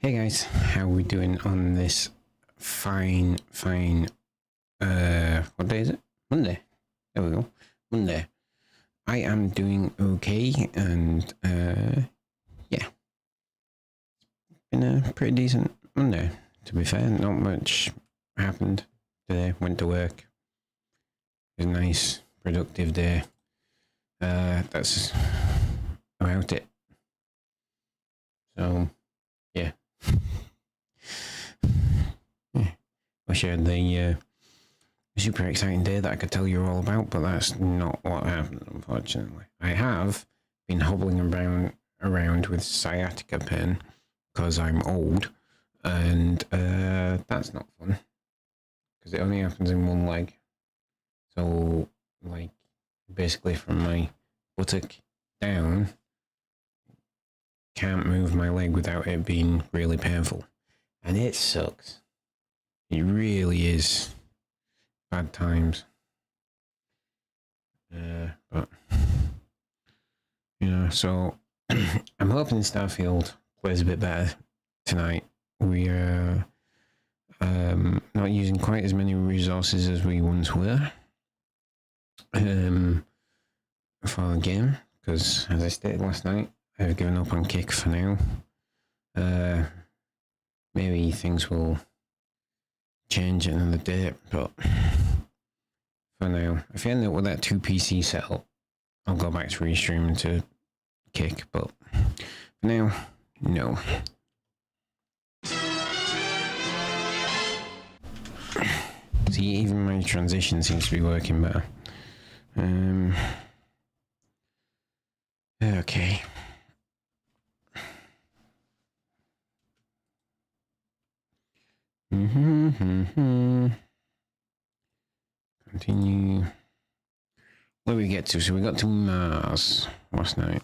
Hey guys, how are we doing on this fine, what day is it? Monday. There we go. Monday. I am doing okay, and, yeah. Been a pretty decent Monday, to be fair. Not much happened today. Went to work. It was a nice, productive day. That's about it. So, yeah. I shared the super exciting day that I could tell you all about, but that's not what happened, unfortunately. I have been hobbling around with sciatica pain because I'm old, and that's not fun because it only happens in one leg. So, like, basically from my buttock down, can't move my leg without it being really painful, and it sucks. It really is bad times. But you know, so I'm hoping Starfield plays a bit better tonight. We are not using quite as many resources as we once were for the game, because as I stated last night, I've given up on Kick for now. Maybe things will change at another date, but for now, if I end up with that 2 PC setup, I'll go back to restreaming to Kick, but for now, no. See, even my transition seems to be working better. Okay. Continue. Where we get to? So we got to Mars last night.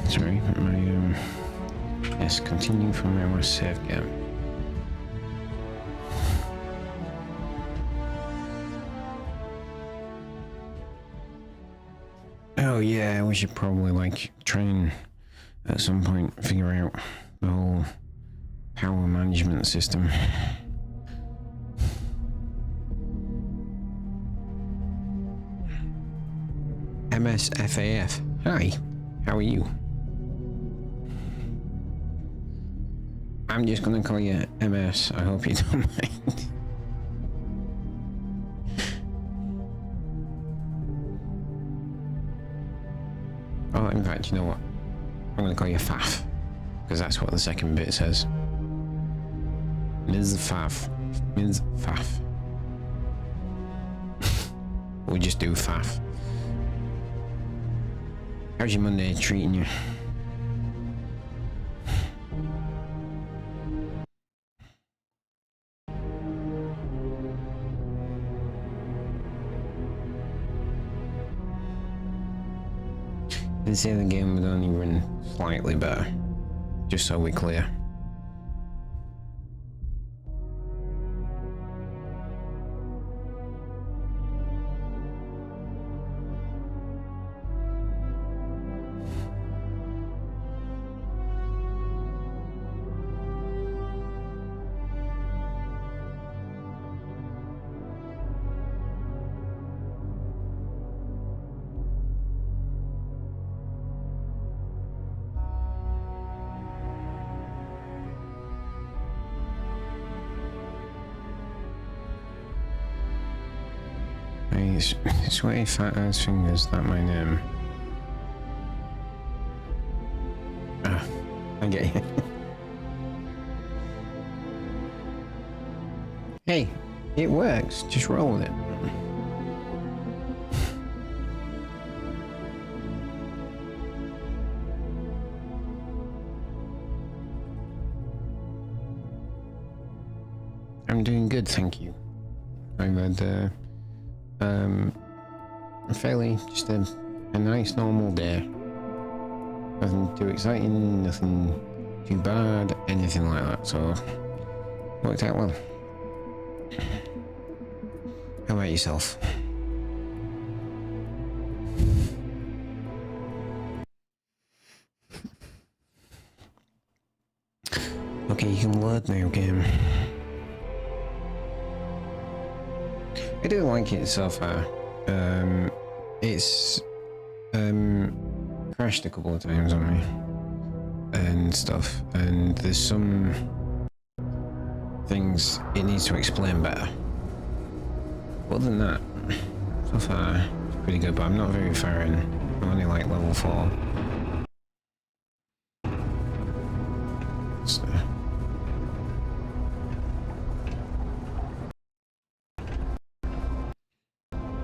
Sorry, my yes, continue from my last save game. Oh yeah, we should probably like try and at some point figure out the whole power management system. MSFAF. Hi, how are you? I'm just gonna call you MS. I hope you don't mind. Oh, in fact, you know what? I'm gonna call you Faf, because that's what the second bit says. Ms. Faf. Ms. Faf. We'll just do Faf. How's your Monday treating you? They say the game would only run slightly better, just so we're clear. Sweaty fat ass fingers, that my name. Ah, I get you. Hey, it works, just roll with it. I'm doing good, thank you. I've had a fairly just a nice normal day. Nothing too exciting, nothing too bad, anything like that. So worked out well. How about yourself? Okay, you can load now, game. I do like it so far. It's crashed a couple of times on me and stuff, and there's some things it needs to explain better. Other than that, so far it's pretty good, but I'm not very far in. I'm only like level 4. So.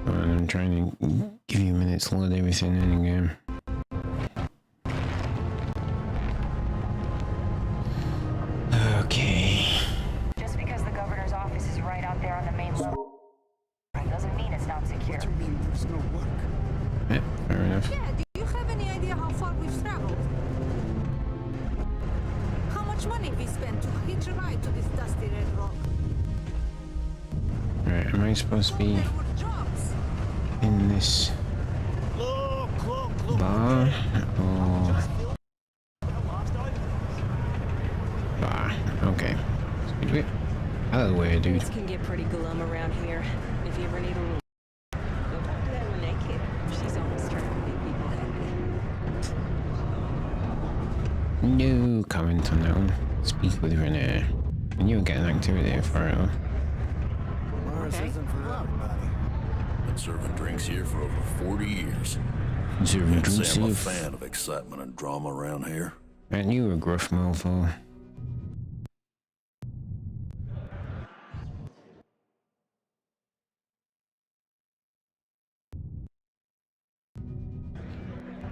I'm trying to give you a minute to load everything in again. Okay. Just because the governor's office is right out there on the main level doesn't mean it's not secure. What do you mean there's no work? Yeah, fair enough. Yeah, do you have any idea how far we've traveled? How much money we spent to hitch a ride to this dusty red rock? Right, am I supposed to be There were jobs. in this bar or bar? Okay. Speed bit. Out of the way, dude. Things can get pretty glum around here. If you ever need a little, go talk to that Renee kid. She's always trying to make people happy. No comment on that one. Speak with Renee. And you'll get an activity for it. Mars Okay. isn't for everybody. Been serving drinks here for over 40 years. Serving Can't drinks say I'm a here. fan of excitement and drama around here. And you were a gruff mofo.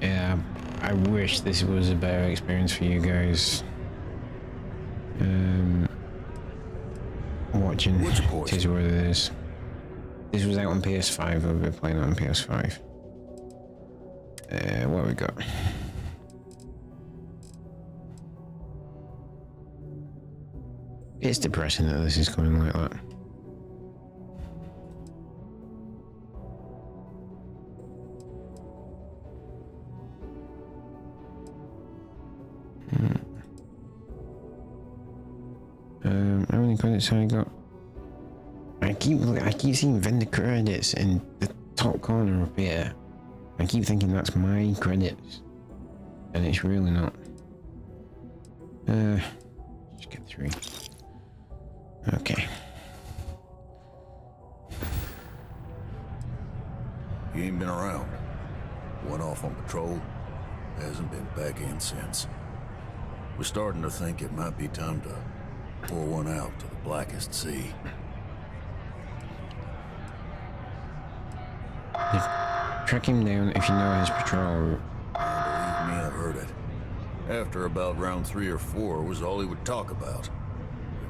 Yeah, I wish this was a better experience for you guys. Watching Which portion? it is what it is. This was out on PS5, I've been playing it on PS5. What have we got? It's depressing that this is going like that. How many credits have I got? I keep seeing vendor credits in the top corner up here. I keep thinking that's my credits, and it's really not. Just get 3. Okay. He ain't been around. Went off on patrol. Hasn't been back in since. We're starting to think it might be time to pour one out to the blackest sea. Track him down if you know his patrol route. And believe me, I've heard it. After about round 3 or 4 was all he would talk about.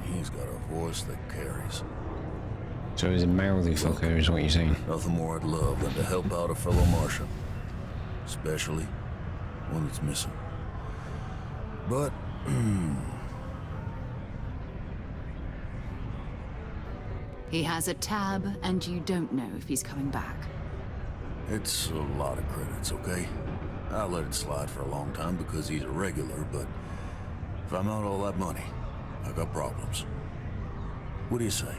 And he's got a voice that carries. So he's a mouthy fucker is what you're saying. Nothing more I'd love than to help out a fellow Martian. Especially one that's missing. But, He has a tab, and you don't know if he's coming back. it's a lot of credits, okay? I let it slide for a long time because he's a regular, but if I'm out all that money, I got problems. What do you say?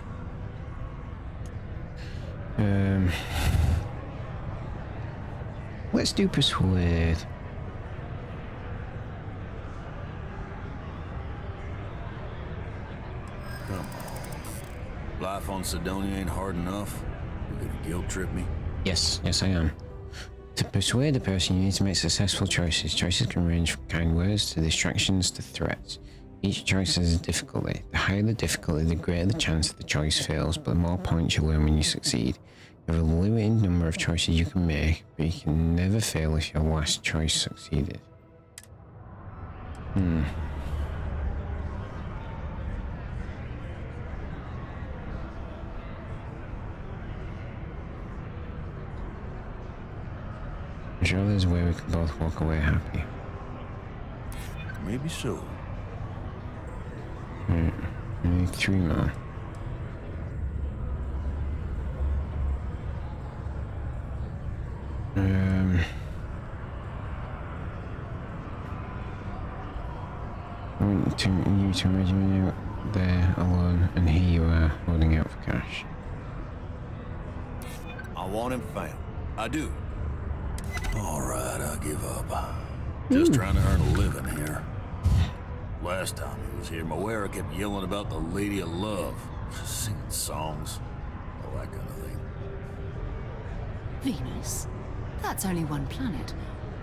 Let's do persuade. Come on. Life on Sidonia ain't hard enough. You're gonna guilt trip me? Yes, I am. To persuade a person, you need to make successful choices. Choices can range from kind words to distractions to threats. Each choice has a difficulty. The higher the difficulty, the greater the chance that the choice fails, but the more points you learn when you succeed. You have a limited number of choices you can make, but you can never fail if your last choice succeeded. I'm sure there's a way we can both walk away happy. Maybe so. Right, I need 3 more. I want you to imagine me out there alone, and here you are holding out for cash. I want him found. I do. All right, I give up. Just trying to earn a living here. Last time he was here, Moira kept yelling about the Lady of Love, singing songs, all that kind of thing. Venus? That's only one planet.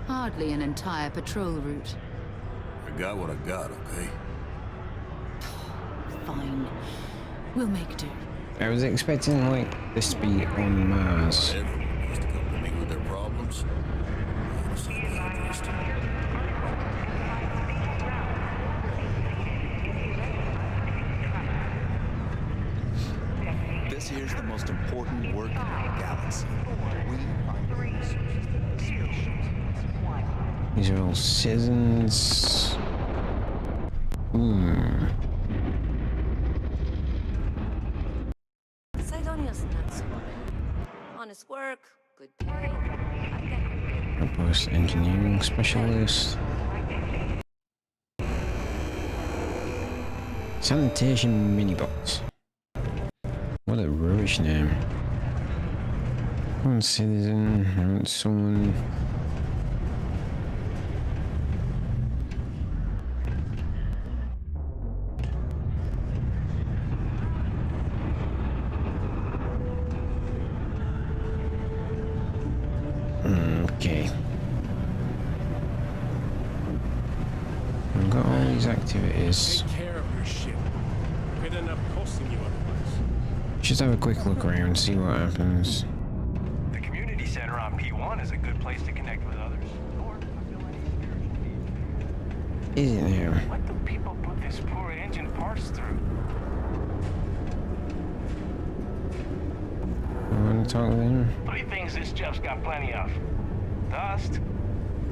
Hardly an entire patrol route. I got what I got, okay? Fine. We'll make do. I was expecting, like, this to be on Mars. Everyone used to come to me with their problems. I'm a psychiatrist. This here's the most important work in our galaxy. We find the resources that the spaceships. These are all citizens. Sidonia's not so bad. Honest work, good pay. Proposed engineering specialist. Sanitation minibots. What a rubbish name. I want citizen, I want someone. Okay. I've got all these activities. Take care of your ship. Could end up costing you otherwise. Just have a quick look around, see what happens. The community center on P1 is a good place to connect with others. Or fulfill any spiritual needs. Is it now? What do people put this poor engine parts through? I want to talk with him. 3 things this job's got plenty of. Dust,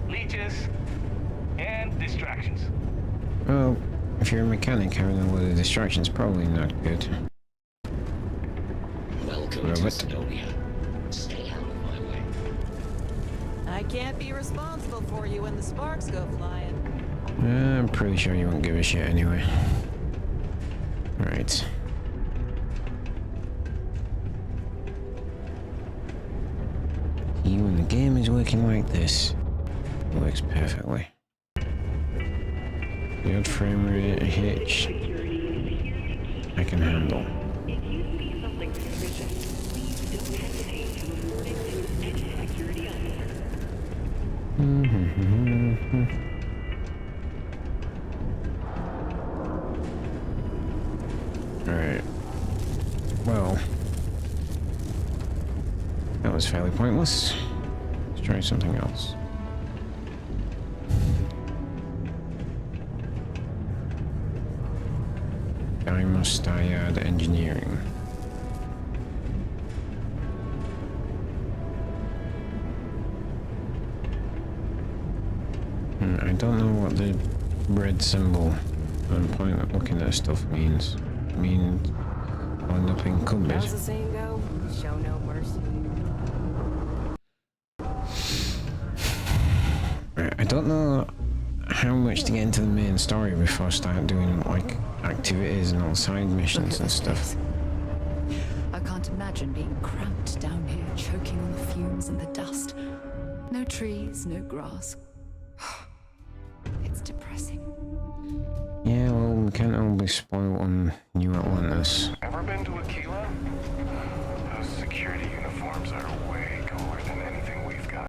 leeches, and distractions. Well, if you're a mechanic, having a load of distractions probably not good. Welcome to Sidonia. Stay out of my way. I can't be responsible for you when the sparks go flying. I'm pretty sure you won't give a shit anyway. Right. See, when the game is working like this, it works perfectly. The odd frame rate hitch, I can handle. Alright. Well, that was fairly pointless. Let's try something else. Diamostayad engineering. I don't know what the red symbol on point at looking at stuff means. It means I'll end up encumbered. How's the saying go? Show no mercy. Right, I don't know how much to get into the main story before I start doing like activities and all side missions and stuff. I can't imagine being cramped down here, choking on the fumes and the dust. No trees, no grass. It's depressing. Yeah, well, we can't all be spoiled on New Atlantis. Ever been to Aquila? Those security uniforms are way cooler than anything we've got.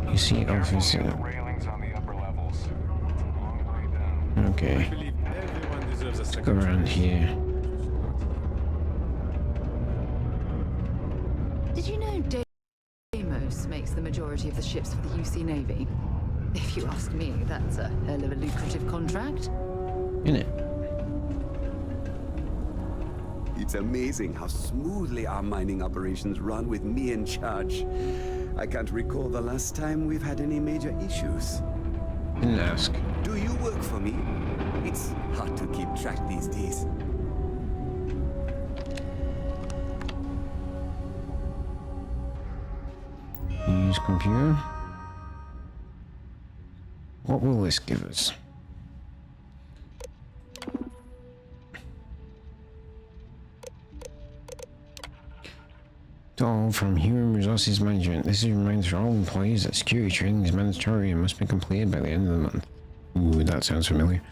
You see officer. The railings on the upper levels. It's a long way down. Okay, I believe everyone deserves a go second around chance. here. Did you know Deimos makes the majority of the ships for the UC Navy? If you ask me, that's a hell of a lucrative contract. In it. It's amazing how smoothly our mining operations run with me in charge. I can't recall the last time we've had any major issues. Didn't ask. Do you work for me? It's hard to keep track these days. Use computer. What will this give us? All from Human Resources Management. This is a reminder for all employees that security training is mandatory and must be completed by the end of the month. Ooh, that sounds familiar.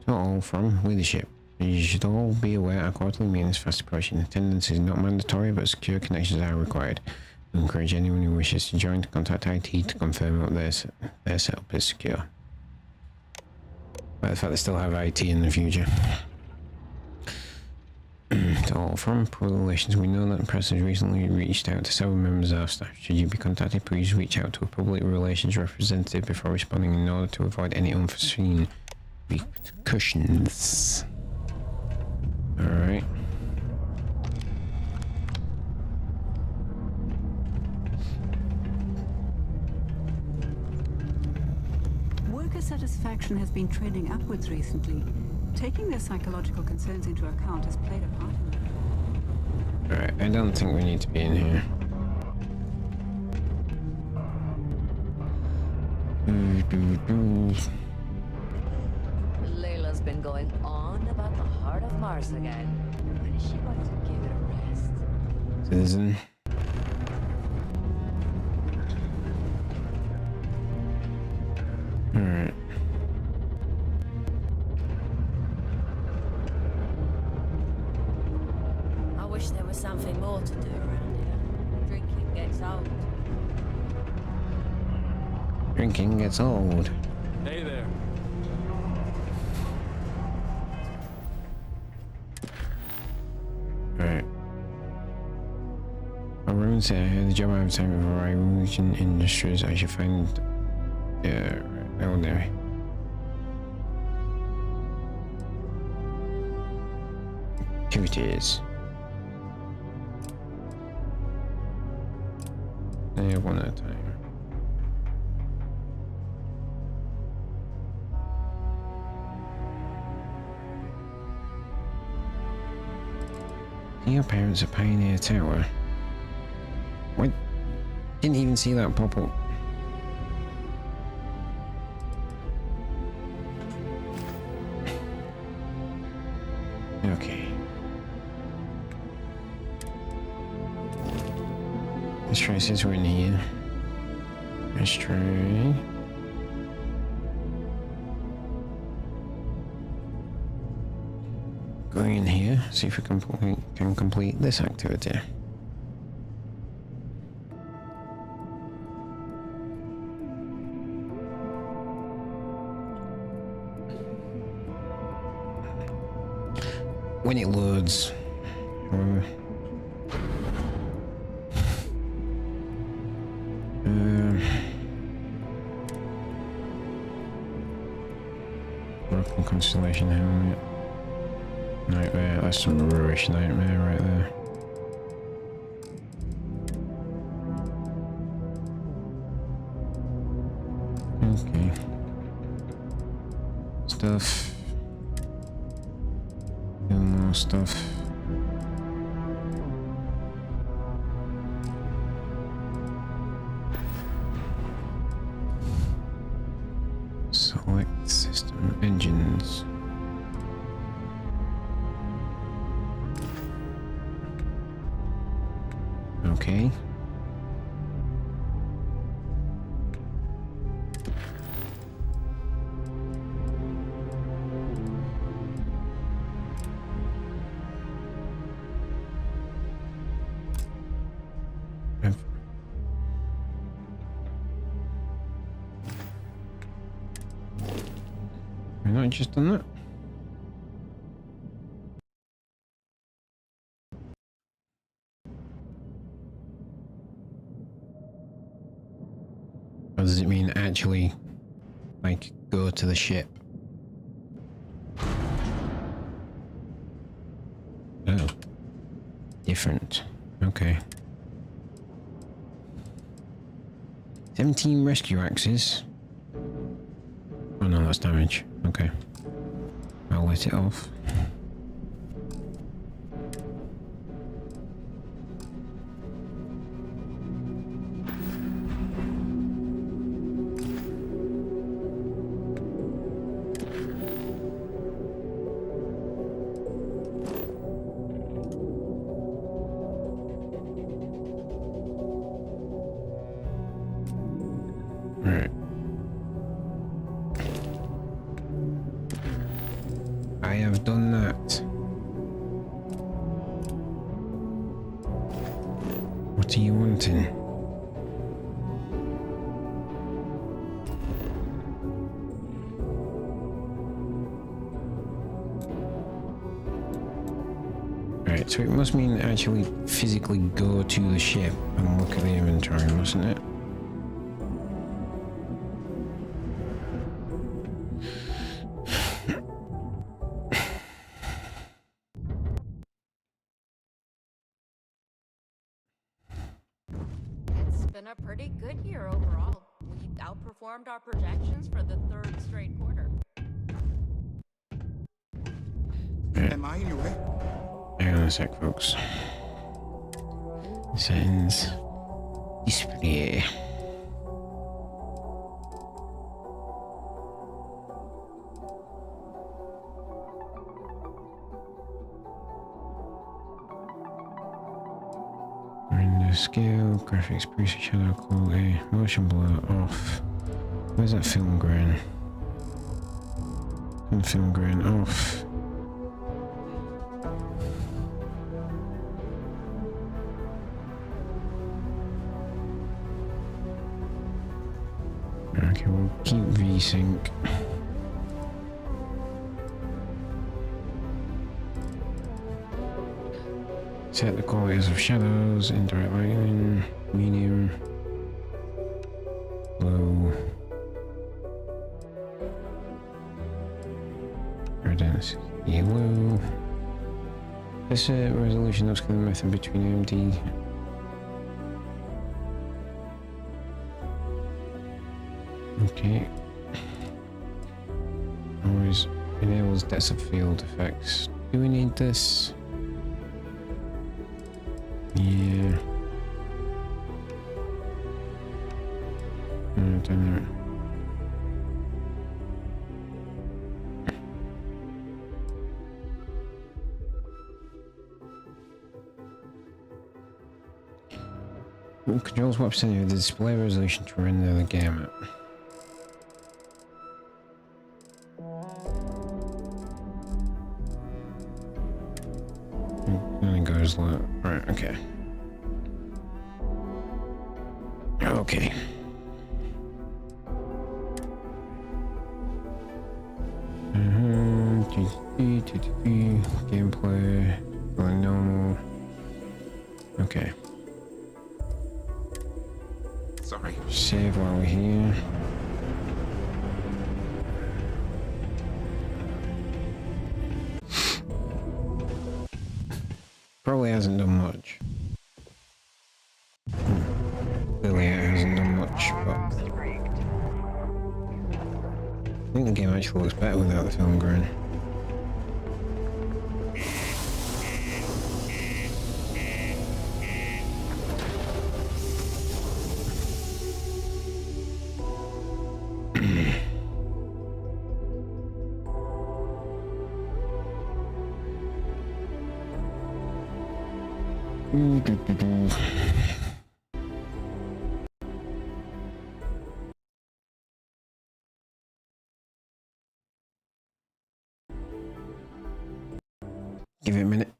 All from Leadership. You should all be aware our quarterly meeting is fast approaching. Attendance is not mandatory, but secure connections are required. We encourage anyone who wishes to join to contact IT to confirm that their setup is secure. By the fact they still have IT in the future. To all from Public Relations, we know that the press has recently reached out to several members of our staff. Should you be contacted, please reach out to a Public Relations representative before responding in order to avoid any unforeseen repercussions. Alright. Worker satisfaction has been trending upwards recently. Taking their psychological concerns into account has played a part in that. Alright, I don't think we need to be in here. Layla's been going on about the heart of Mars again. When is she going to give it a rest? Citizen. Alright. I wish there was something more to do around here. Drinking gets old. Drinking gets old. Hey there. Alright. Roman said I had the job advertising for Horizon Industries. I should find oh there. Activities. Yeah, one at a time. Your parents are Pioneer Tower. What? Didn't even see that pop up. Okay. Let's try since we're in here. Let's try. Going in here, see if we can complete this activity. When it loads, however. Broken Constellation Helmet. Nightmare, that's some rubbish nightmare right there. Okay. Stuff. More stuff. Select system engines. Okay. Have I not just done that? Or does it mean actually, like, go to the ship? Oh. Different. Okay. 17 rescue axes. Oh no, that's damage. Okay. I'll let it off. Right. I have done that. What are you wanting? Right, so it must mean actually physically go to the ship and look at the inventory, mustn't it? It's been a pretty good year overall. We outperformed our projections for the third straight quarter. Am I in your way? Hang on a sec, folks. Settings. Display. Render scale, graphics, preset, shadow quality, motion blur off. Where's that film grain? And film grain off. Okay, we'll keep VSync. Set the qualities of shadows, indirect lighting, medium, low, density, low. This resolution looks like the method between AMD. Okay. Always enables depth of field effects. Do we need this? Yeah. I don't know. Controls what percentage of the display resolution to render the game at. And it goes low. Right, okay. Okay. Gameplay, going normal. Okay. Sorry. Save while we're here. Probably hasn't done much. Clearly it hasn't done much, but I think the game actually looks better without the film grain. Give it a minute.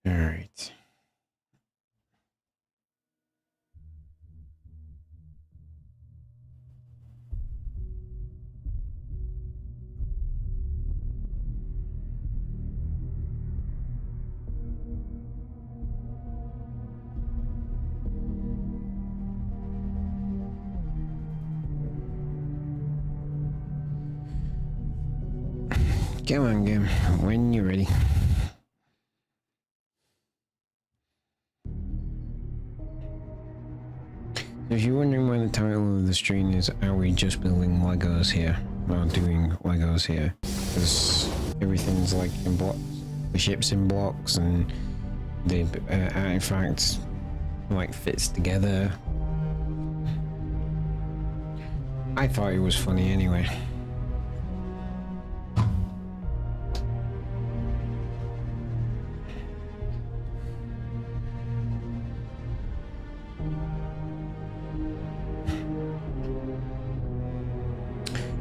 All right. Come on, game. When you're ready. If you're wondering why the title of the stream is Are We Just Building Legos Here? Or doing Legos here? Because everything's like in blocks. The ship's in blocks and the artifacts like fits together. I thought it was funny anyway.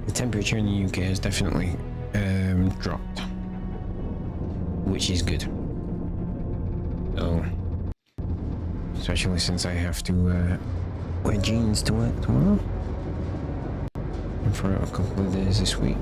The temperature in the UK has definitely dropped, which is good. So, especially since I have to wear jeans to work tomorrow and for a couple of days this week.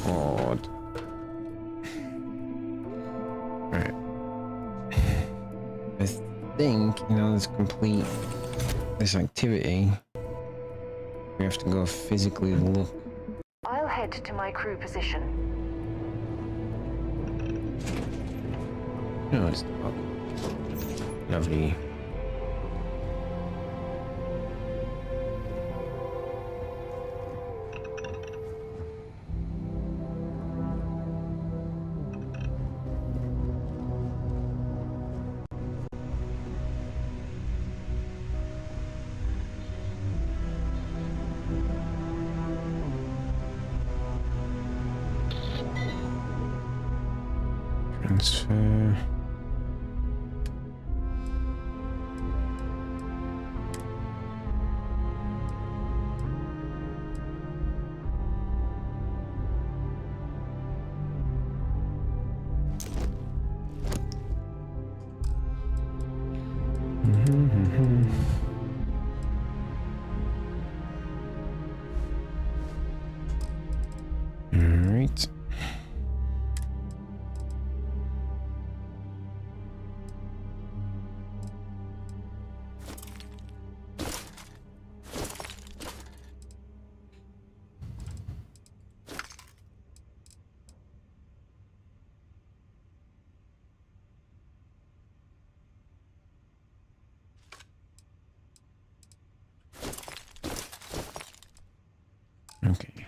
Odd. Right. I think in order to complete this activity, we have to go physically look. I'll head to my crew position. No, it's not. Lovely. Transfer. All right. Okay.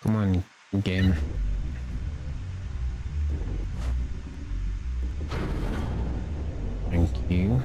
Come on, game. Thank you.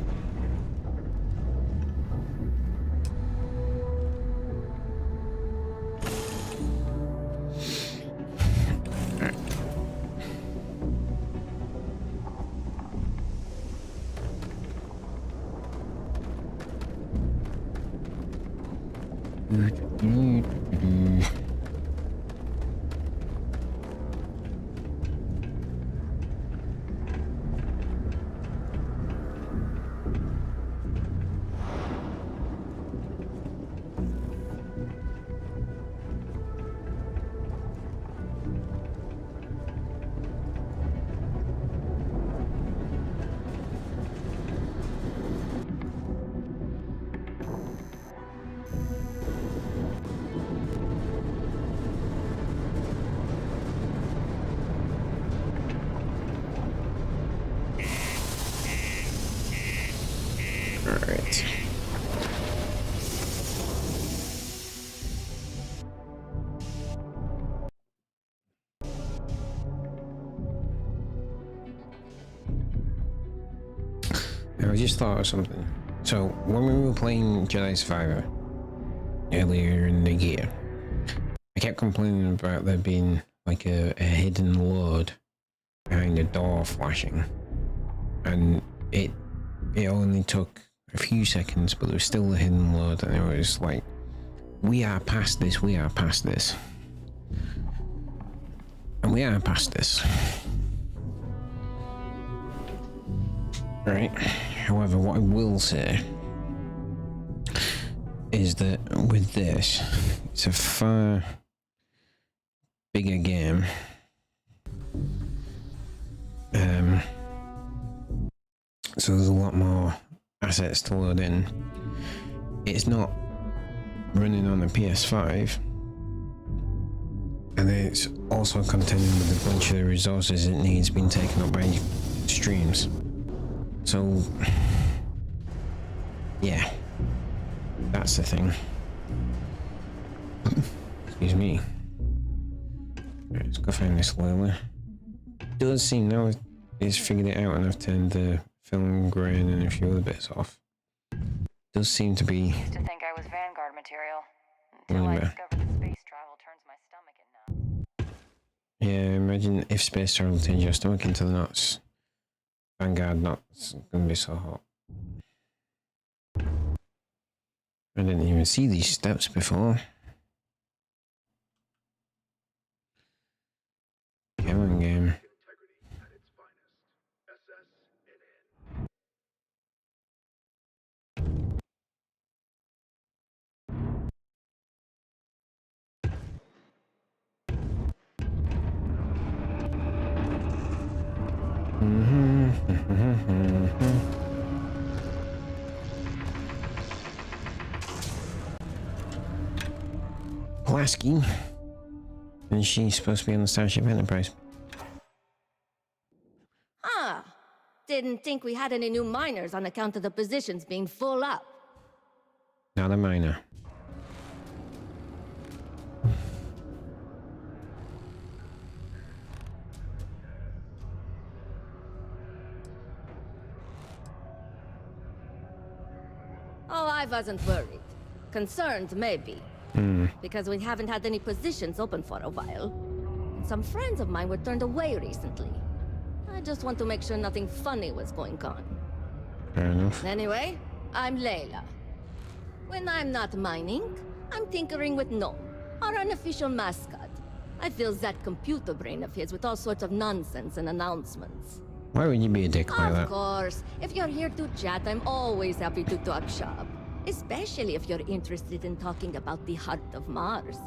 I just thought of something. So, when we were playing Jedi Survivor earlier in the year, I kept complaining about there being like a hidden load behind a door flashing. And it only took a few seconds, but there was still a hidden load, and it was like, we are past this, we are past this. And we are past this. Right. However, what I will say is that with this, it's a far bigger game. So there's a lot more assets to load in. It's not running on the PS5, and it's also contending with a bunch of the resources it needs being taken up by streams. So, yeah, that's the thing. Excuse me. Right, let's go find this Lola. Does seem now it's figured it out and I've turned the film grain and a few other bits off. Does seem to be. Used to think I was Vanguard material until I discovered that space travel turns my stomach in knots. Yeah, imagine if space travel turns your stomach into the knots. Vanguard knots gonna be so hot. I didn't even see these steps before. Come on, game. Pulaski. And she's supposed to be on the Starship Enterprise. Ah, didn't think we had any new miners on account of the positions being full up. Not a miner. Oh, I wasn't worried. Concerned, maybe. Because we haven't had any positions open for a while. And some friends of mine were turned away recently. I just want to make sure nothing funny was going on. Fair enough. Anyway, I'm Layla. When I'm not mining, I'm tinkering with Gnome, our unofficial mascot. I fill that computer brain of his with all sorts of nonsense and announcements. Why would you be a dick like that? Of course. If you're here to chat, I'm always happy to talk shop. Especially if you're interested in talking about the heart of Mars.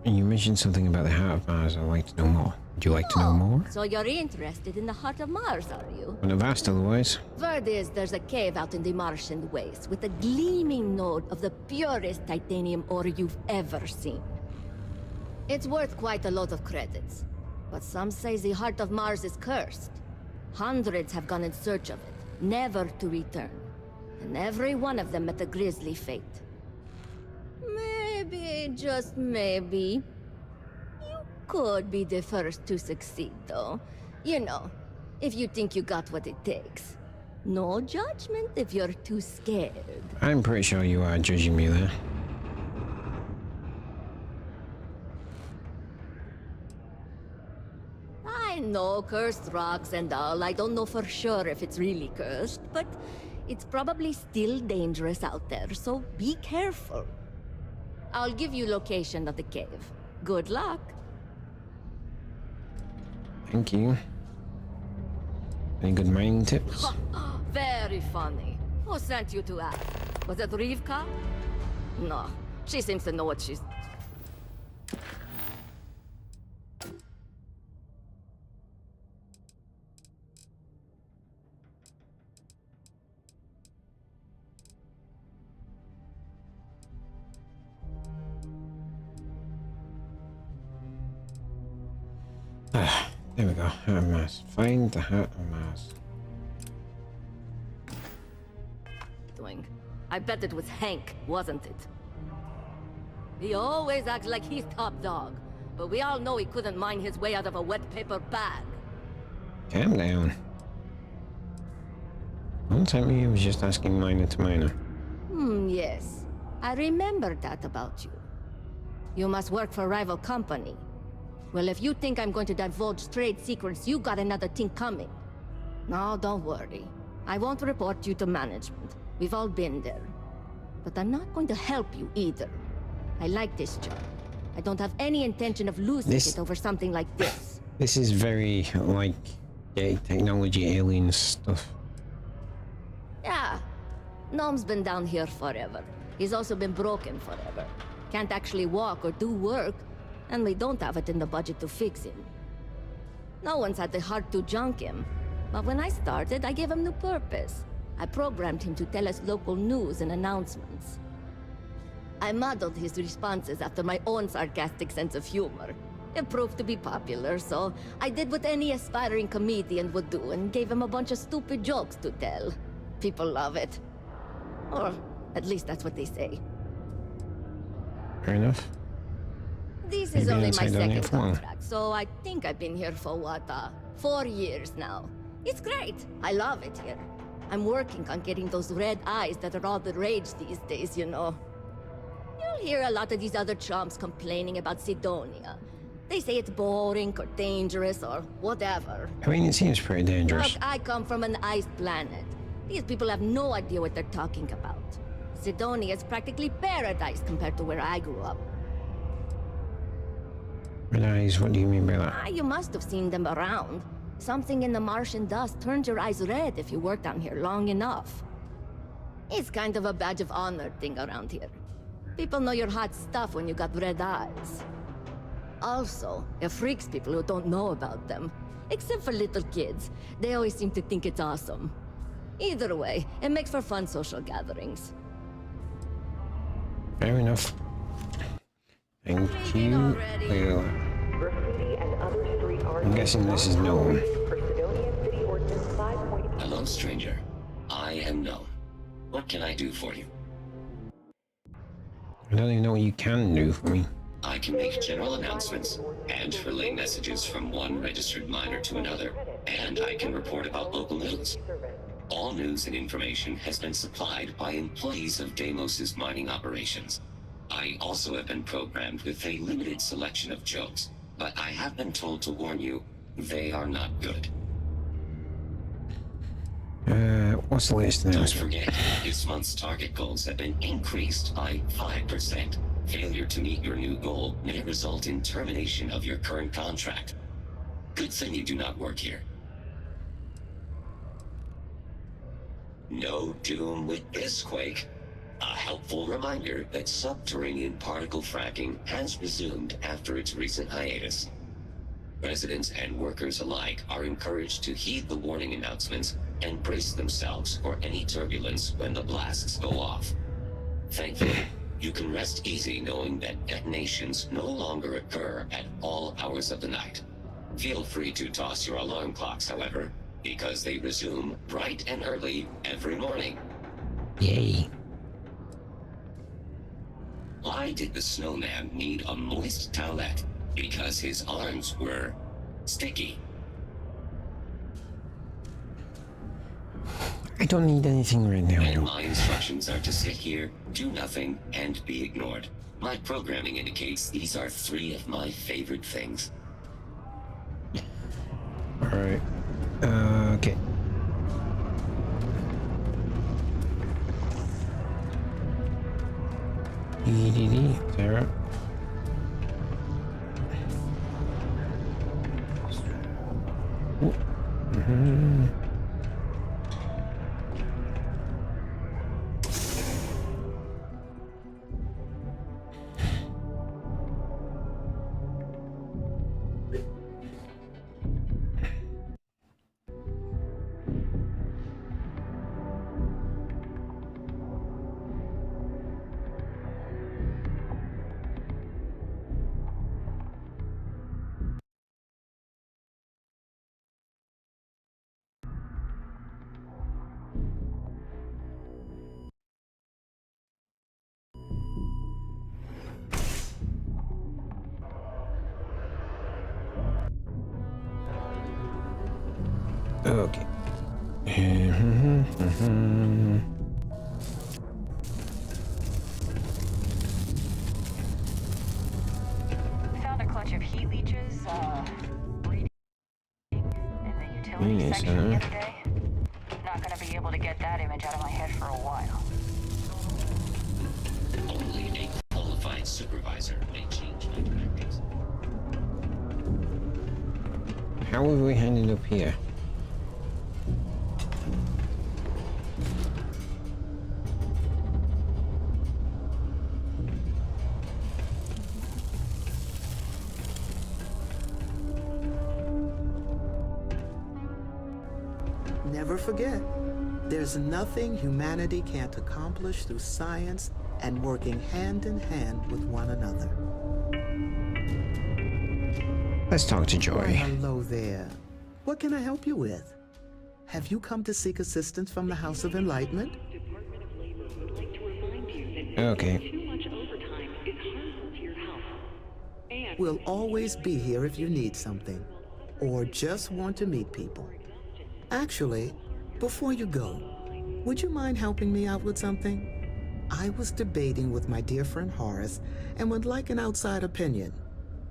You mentioned something about the heart of Mars. I'd like to know more. Would you like to know more? So you're interested in the heart of Mars, are you? Wouldn't have asked otherwise. Word is there's a cave out in the Martian waste with a gleaming node of the purest titanium ore you've ever seen. It's worth quite a lot of credits. But some say the heart of Mars is cursed. Hundreds have gone in search of it, never to return. And every one of them met a grisly fate. Maybe, just maybe, you could be the first to succeed, though. You know, if you think you got what it takes. No judgment if you're too scared. I'm pretty sure you are judging me there. I know cursed rocks and all. I don't know for sure if it's really cursed, but it's probably still dangerous out there, so be careful. I'll give you location of the cave. Good luck. Thank you. Any good mining tips? Very funny. Who sent you to ask? Was it Rivka? No, she seems to know what she's... There we go. Heart of Mars. Find the heart of Mars. doing. I bet it was Hank, wasn't it? He always acts like he's top dog, but we all know he couldn't mine his way out of a wet paper bag. Calm down. Don't tell me you was just asking minor to minor. Yes. I remember that about you. You must work for a rival company. Well, if you think I'm going to divulge trade secrets, you got another thing coming. No, don't worry. I won't report you to management. We've all been there. But I'm not going to help you either. I like this job. I don't have any intention of losing it over something like this. This is very, like, technology alien stuff. Yeah. Gnome's been down here forever. He's also been broken forever. Can't actually walk or do work, and we don't have it in the budget to fix him. No one's had the heart to junk him. But when I started, I gave him new purpose. I programmed him to tell us local news and announcements. I modeled his responses after my own sarcastic sense of humor. It proved to be popular, so I did what any aspiring comedian would do and gave him a bunch of stupid jokes to tell. People love it. Or at least that's what they say. Fair enough. This is only my second contract, so I think I've been here for what, 4 years now. It's great. I love it here. I'm working on getting those red eyes that are all the rage these days, you know. You'll hear a lot of these other chumps complaining about Sidonia. They say it's boring or dangerous or whatever. I mean, it seems pretty dangerous. Look, I come from an iced planet. These people have no idea what they're talking about. Sidonia is practically paradise compared to where I grew up. Red eyes, what do you mean by that? You must have seen them around. Something in the Martian dust turns your eyes red if you work down here long enough. It's kind of a badge of honor thing around here. People know you're hot stuff when you got red eyes. Also, it freaks people who don't know about them. Except for little kids. They always seem to think it's awesome. Either way, it makes for fun social gatherings. Fair enough. Thank you. Well, I'm guessing this is known. Hello, stranger. I am known. What can I do for you? I don't even know what you can do for me. I can make general announcements and relay messages from one registered miner to another, and I can report about local news. All news and information has been supplied by employees of Deimos's mining operations. I also have been programmed with a limited selection of jokes, but I have been told to warn you, they are not good. What's the latest announcement? Don't forget, this month's target goals have been increased by 5%. Failure to meet your new goal may result in termination of your current contract. Good thing you do not work here. No doom with this quake. A helpful reminder that subterranean particle fracking has resumed after its recent hiatus. Residents and workers alike are encouraged to heed the warning announcements and brace themselves for any turbulence when the blasts go off. Thankfully, you can rest easy knowing that detonations no longer occur at all hours of the night. Feel free to toss your alarm clocks, however, because they resume bright and early every morning. Yay. Why did the snowman need a moist towelette? Because his arms were sticky. I don't need anything right now. And my instructions are to sit here, do nothing, and be ignored. My programming indicates these are 3 of my favorite things. Alright. Okay. EDD, Sarah. Mm-hmm. Okay. Found a clutch of heat leeches, breeding in the utility section the other day. Not gonna be able to get that image out of my head for a while. Only a qualified supervisor may change my directives. How have we ended up here? Never forget, there's nothing humanity can't accomplish through science and working hand in hand with one another. Let's talk to Joy. Why, hello there. What can I help you with? Have you come to seek assistance from the House of Enlightenment? Okay. We'll always be here if you need something, or just want to meet people. Actually, before you go, would you mind helping me out with something? I was debating with my dear friend Horace and would like an outside opinion.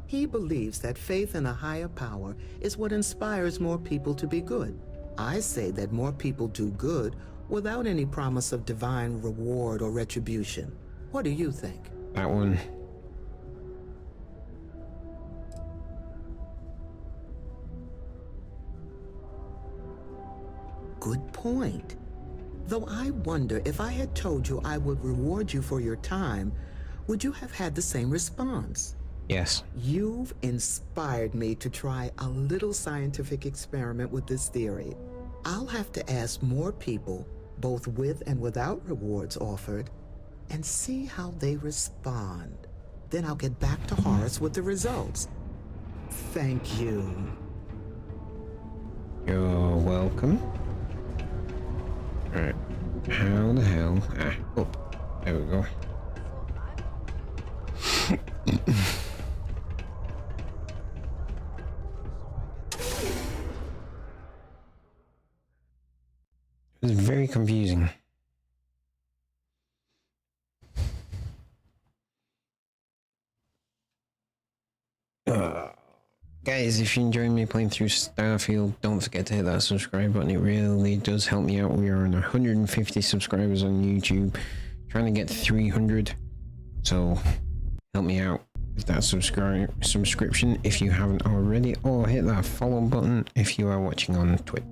He believes that faith in a higher power is what inspires more people to be good. I say that more people do good without any promise of divine reward or retribution. What do you think? That one. Good point. Though I wonder if I had told you I would reward you for your time, would you have had the same response? Yes. You've inspired me to try a little scientific experiment with this theory. I'll have to ask more people, both with and without rewards offered, and see how they respond. Then I'll get back to Horace with the results. Thank you. You're welcome. Alright. How the hell? Oh. There we go. It was very confusing. Guys, if you're enjoying me playing through Starfield, don't forget to hit that subscribe button. It really does help me out. We are on 150 subscribers on YouTube, trying to get 300. So help me out with that subscription if you haven't already, or hit that follow button if you are watching on Twitch.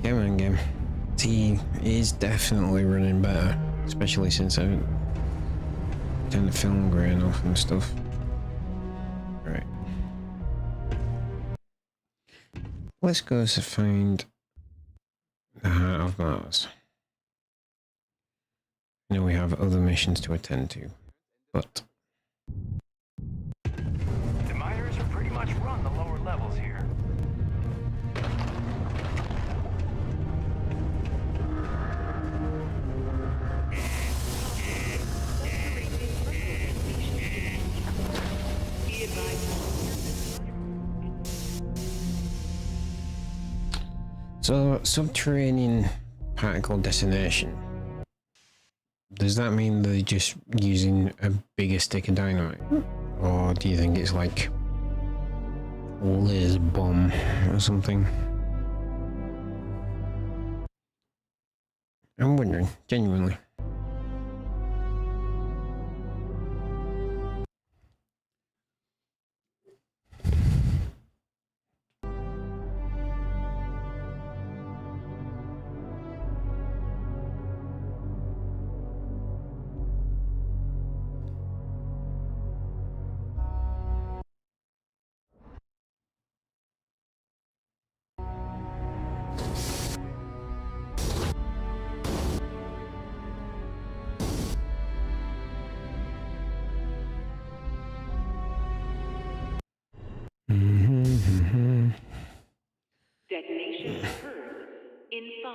Come on, game. T is definitely running better, especially since I turned the film grain off and stuff. Right. Let's go to find the Heart of Mars. I know we have other missions to attend to, but The miners are pretty much run the lower levels here. so subterranean particle detonation. Does that mean they're just using a bigger stick of dynamite? Or do you think it's like a laser bomb or something? I'm wondering, genuinely.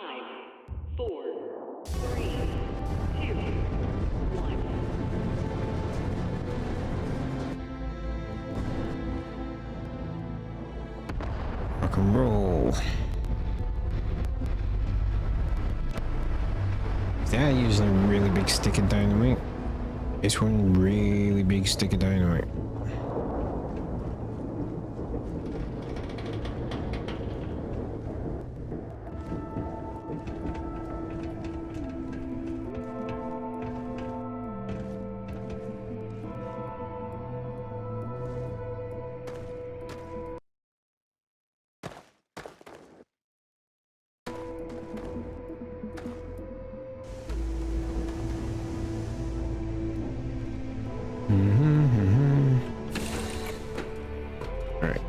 5, 4, 3, 2, 1. Rock and roll. They're using a really big stick of dynamite. It's one really big stick of dynamite. Alright.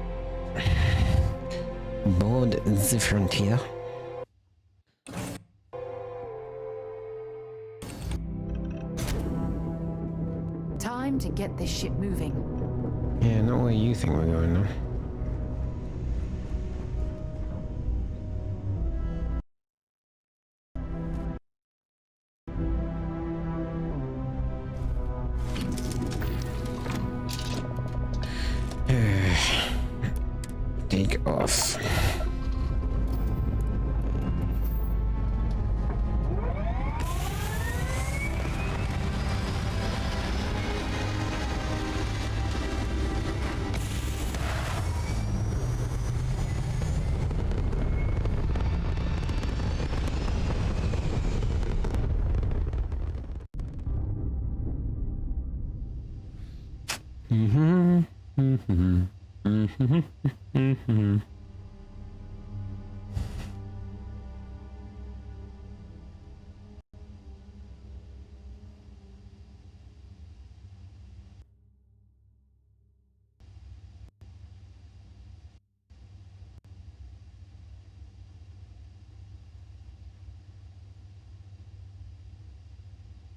Board the frontier. Time to get this ship moving. Yeah, not where you think we're going now. Take off.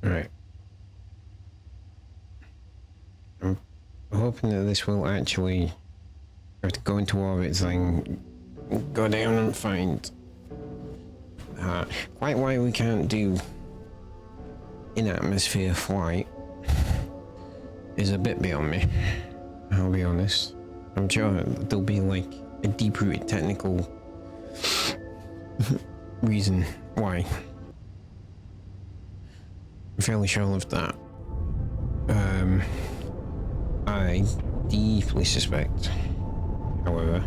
Right. I'm hoping that this will actually have to go into orbit thing, go down and find quite why we can't do in atmosphere flight is a bit beyond me. I'll be honest. I'm sure there'll be like a deep-rooted technical reason why. I'm fairly sure of that. I deeply suspect, however,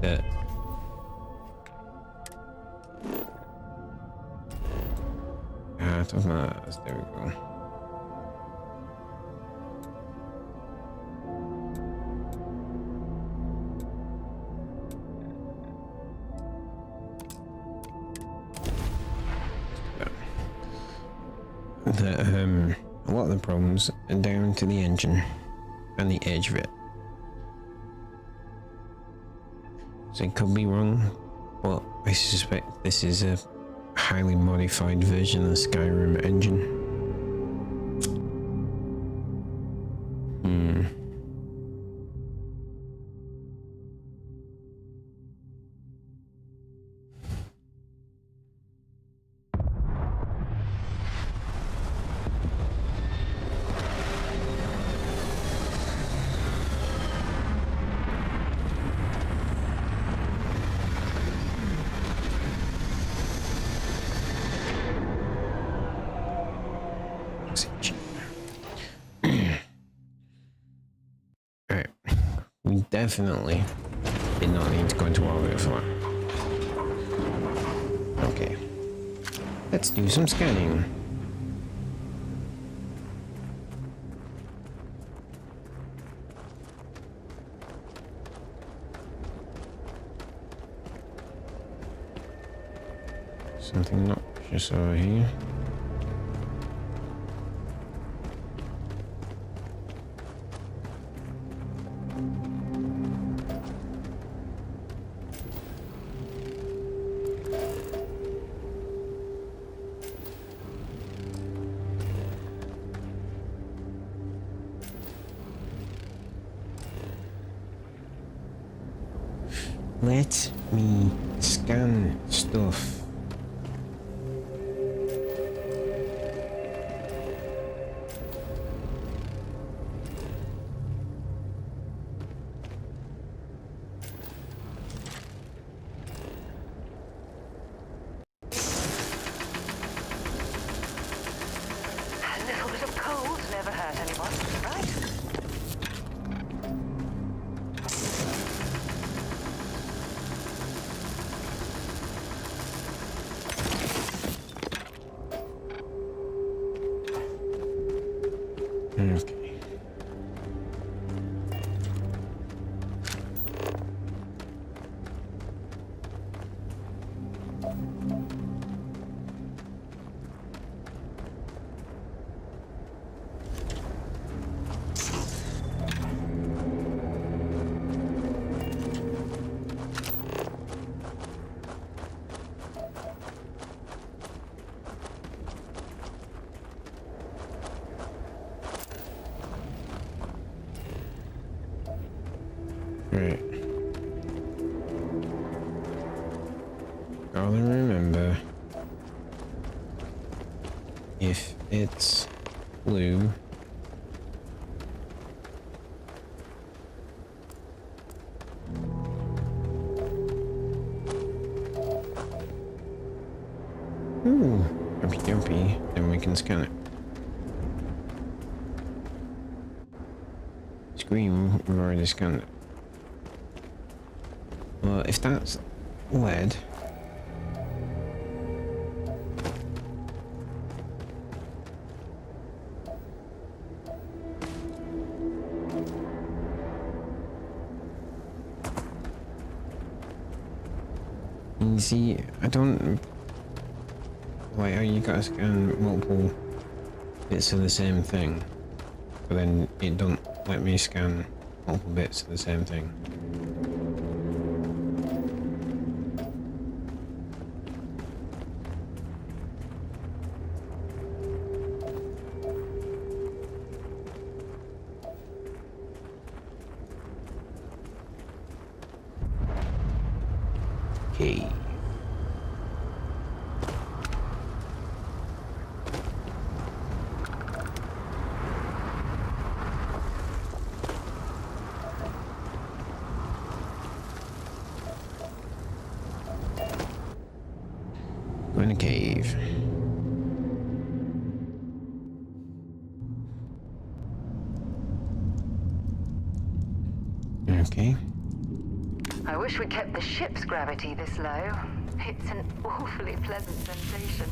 that it doesn't matter. There we go. That a lot of the problems are down to the engine and the edge of it. So it could be wrong, but I suspect this is a highly modified version of the Skyrim engine. Alright, we definitely did not need to go into orbit for that. Okay, let's do some scanning. Something not just over here. Let me scan stuff. A little bit of cold never hurt anyone, right? Okay. Right. Gotta remember, if it's blue, ooh, jumpy jumpy, then we can scan it. Screen, we've already scanned it. Well, if that's lead, you see, I don't, like, how you gotta scan multiple bits of the same thing, but then it don't let me scan multiple bits of the same thing. Okay. Go in a cave. Okay. I wish we kept the ship's gravity this low. It's an awfully pleasant sensation.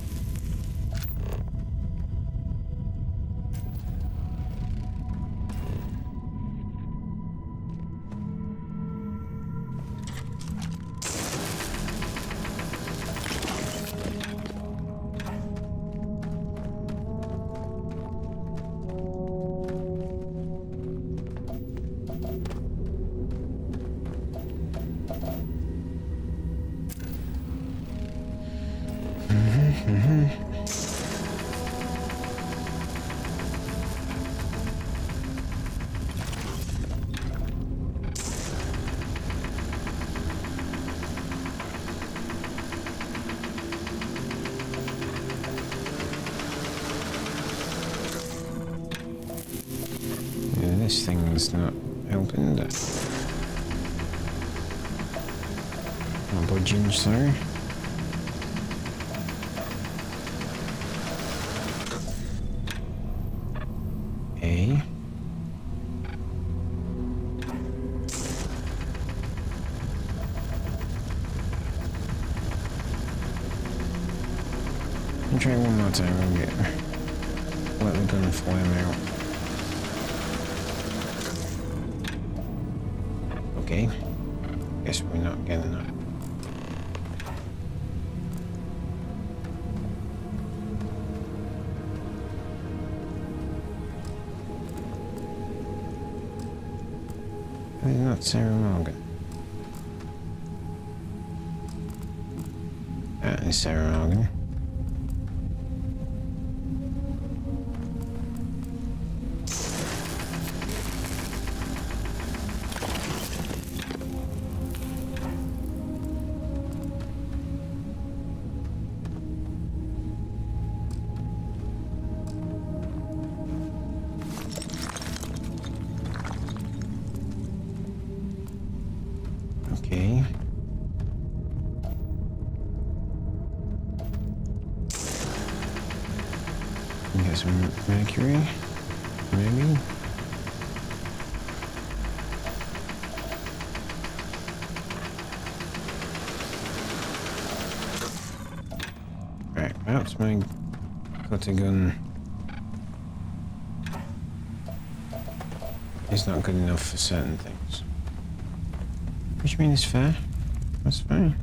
This thing's not helping. Not budging, sorry. A. I'll try one more time and let the gun flame out. Okay, guess we're not getting that. It's not Sarah Morgan. That is Sarah Morgan. Get some mercury, maybe. Right, perhaps my cutter gun is not good enough for certain things. What do you mean it's fair? That's fine.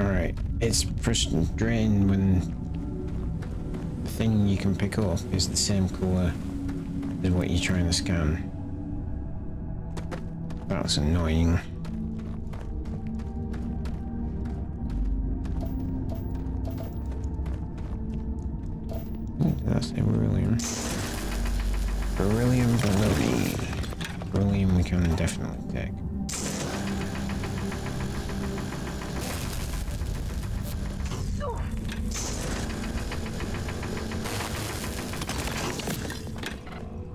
Alright, it's frustrating when the thing you can pick up is the same colour as what you're trying to scan. That's annoying. Did I say beryllium? Beryllium, beryllium we can definitely take.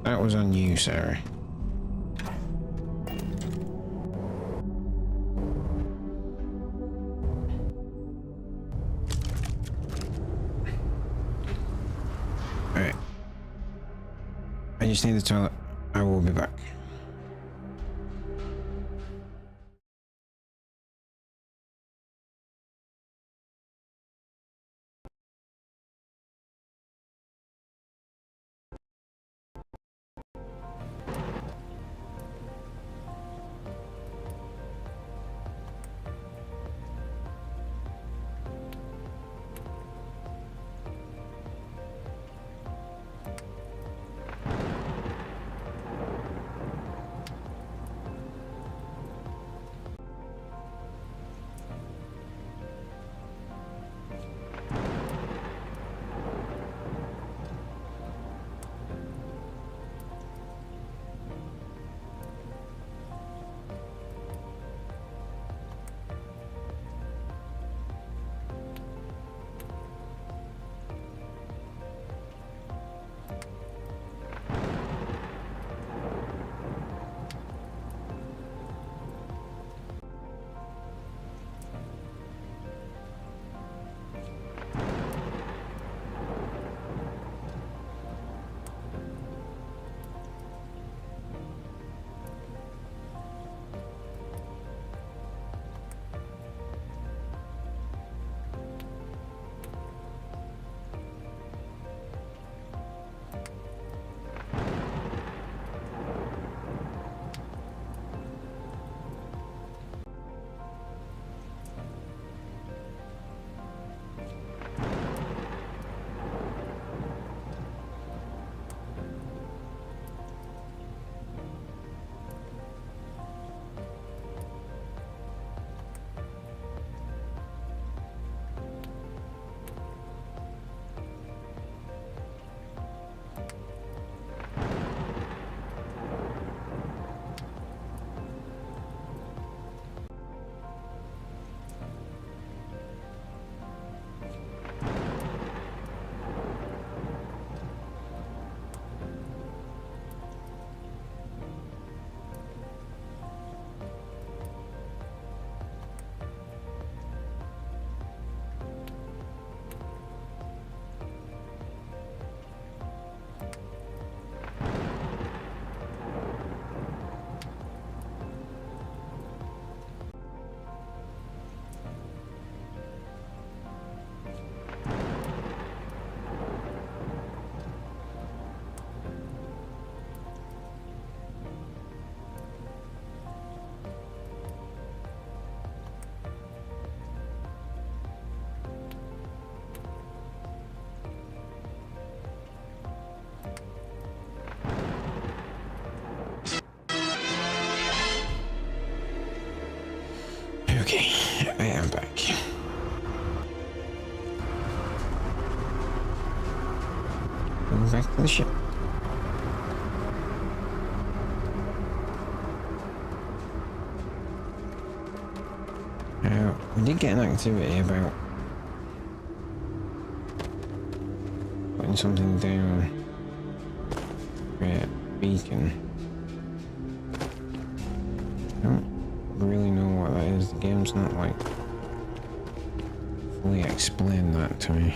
That was on you, Sarah. Alright. I just need the toilet. I will be back. Okay, I am back. Going back to the ship. did get an activity about putting something down. Create beacon. I don't really know what that is. The game's not like fully explained that to me.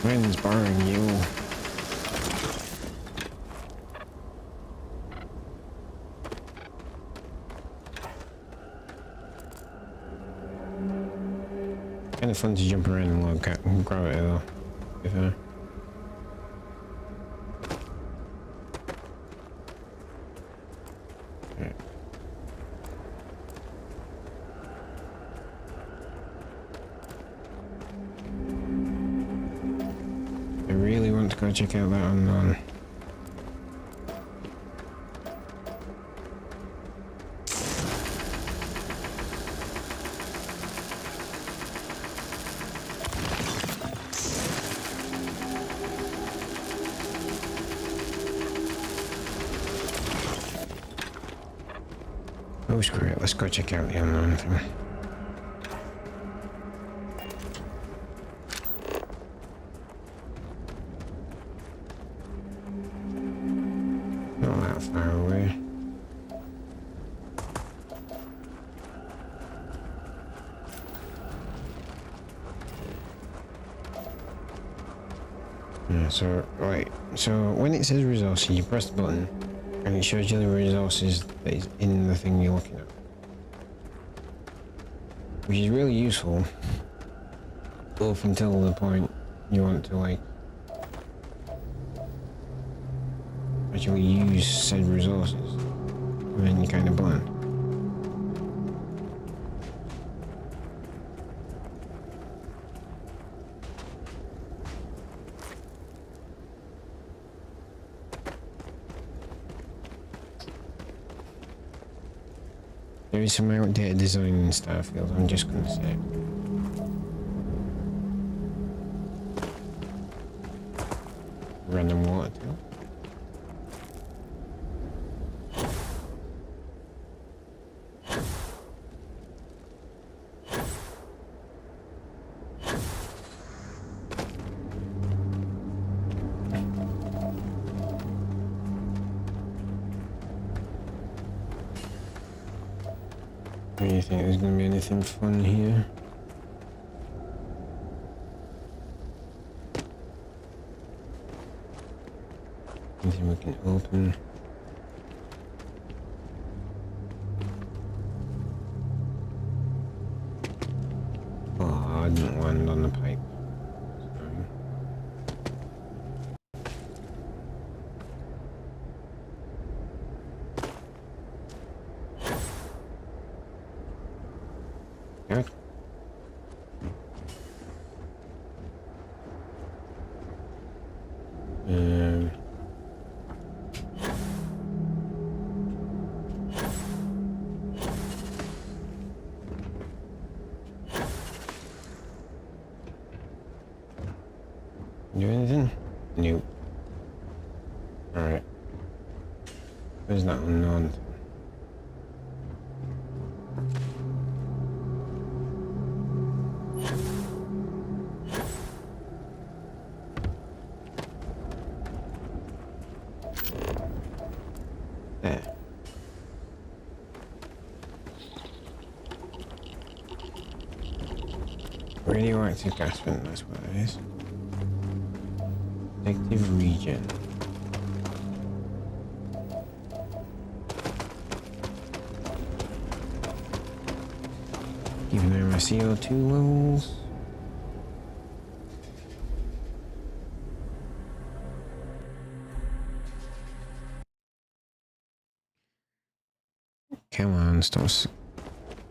Wind's barring you. Kind of fun to jump around and look at and grab it though. If I really want to go check out that unknown. Oh screw it, let's go check out the unknown thing. Not that far away. Yeah, so, right, so when it says resources, you press the button and it shows you the resources that is in the thing you're looking at. Which is really useful, up until the point you want to, like, actually use said resources, and then you're kind of blind. There is some outdated design in Starfield, I'm just gonna say. Random water tail. Do you think there's going to be anything fun here? Anything we can open? Oh, I didn't land on the pipe. Good. Do anything? Nope. Alright. Where's that unknown thing? There. Radioactive gas vent, that's what it is. Protective region. Keeping an eye on my CO2 levels. Come on, stop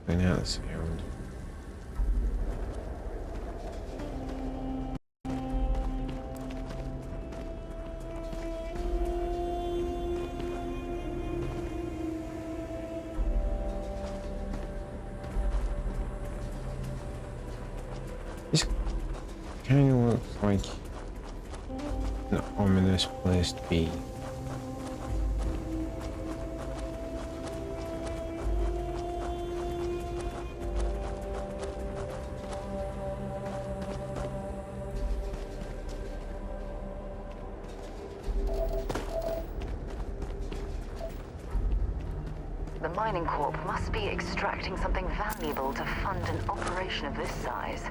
putting out the sound. This kind of looks like an ominous place to be. The mining corp must be extracting something valuable to fund an operation of this size.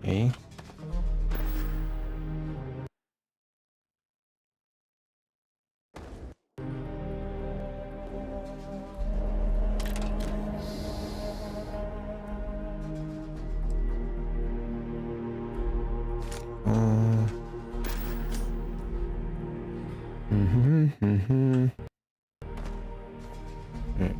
Okay. Right.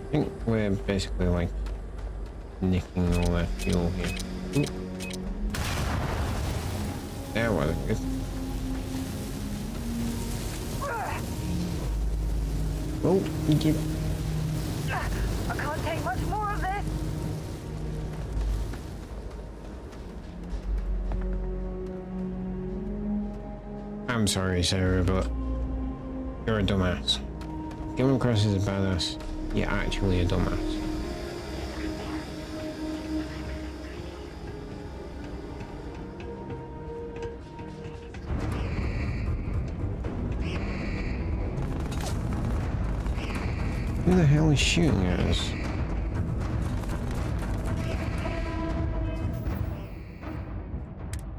I think we're basically like nicking all that fuel here. Ooh. That wasn't good. Oh, you get. I can't take much more of this. I'm sorry, Sarah, but you're a dumbass. Coming across as a badass, you're actually a dumbass. Who the hell is shooting at us?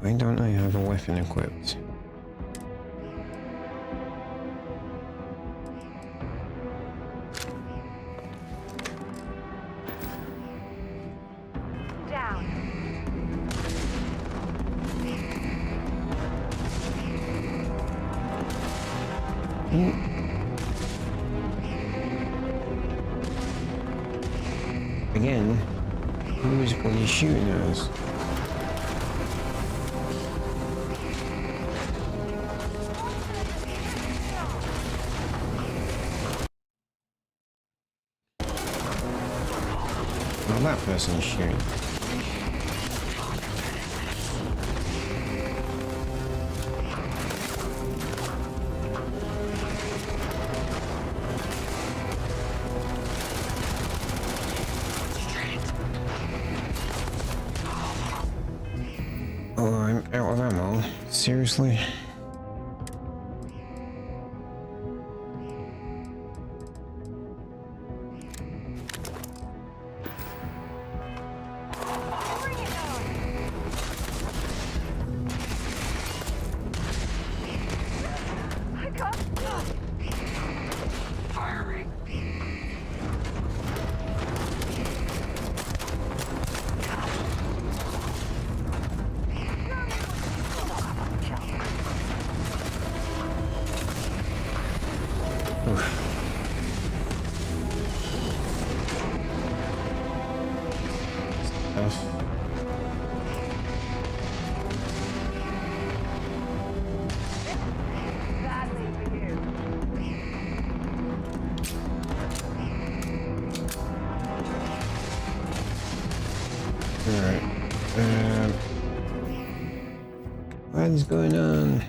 Why don't I have a weapon equipped? Again, who is bloody shooting at us? Well, that person's shooting. Oh, I'm out of ammo. Seriously? stuff. Alright. What is going on?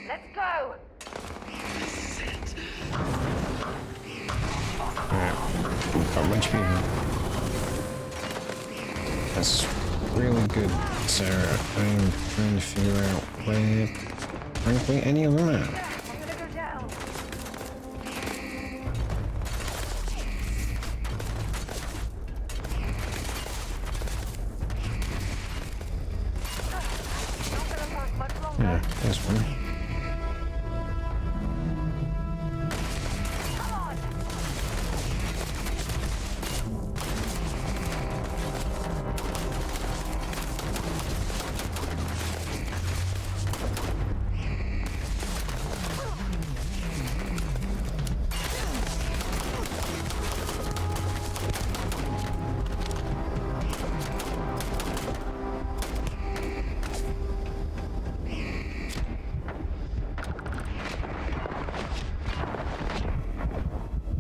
Let's go! Alright. We've got a bunch of people. That's really good, Sarah. I'm trying to figure out where, frankly, any of them are. I'm gonna go down. Not gonna last much longer. Yeah, there's one. Come on!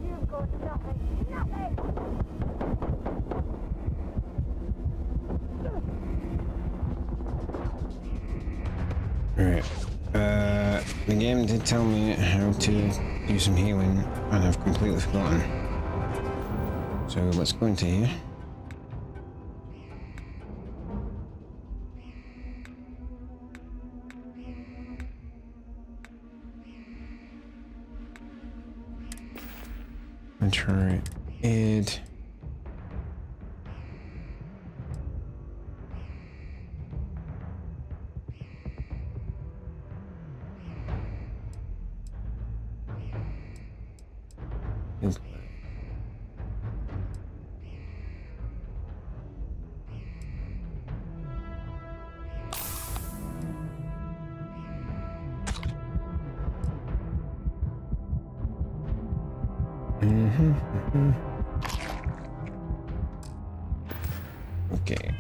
You've got nothing. Nothing! Alright. The game did tell me how to do some healing, and I've completely forgotten. So let's go into here. And try it. Okay.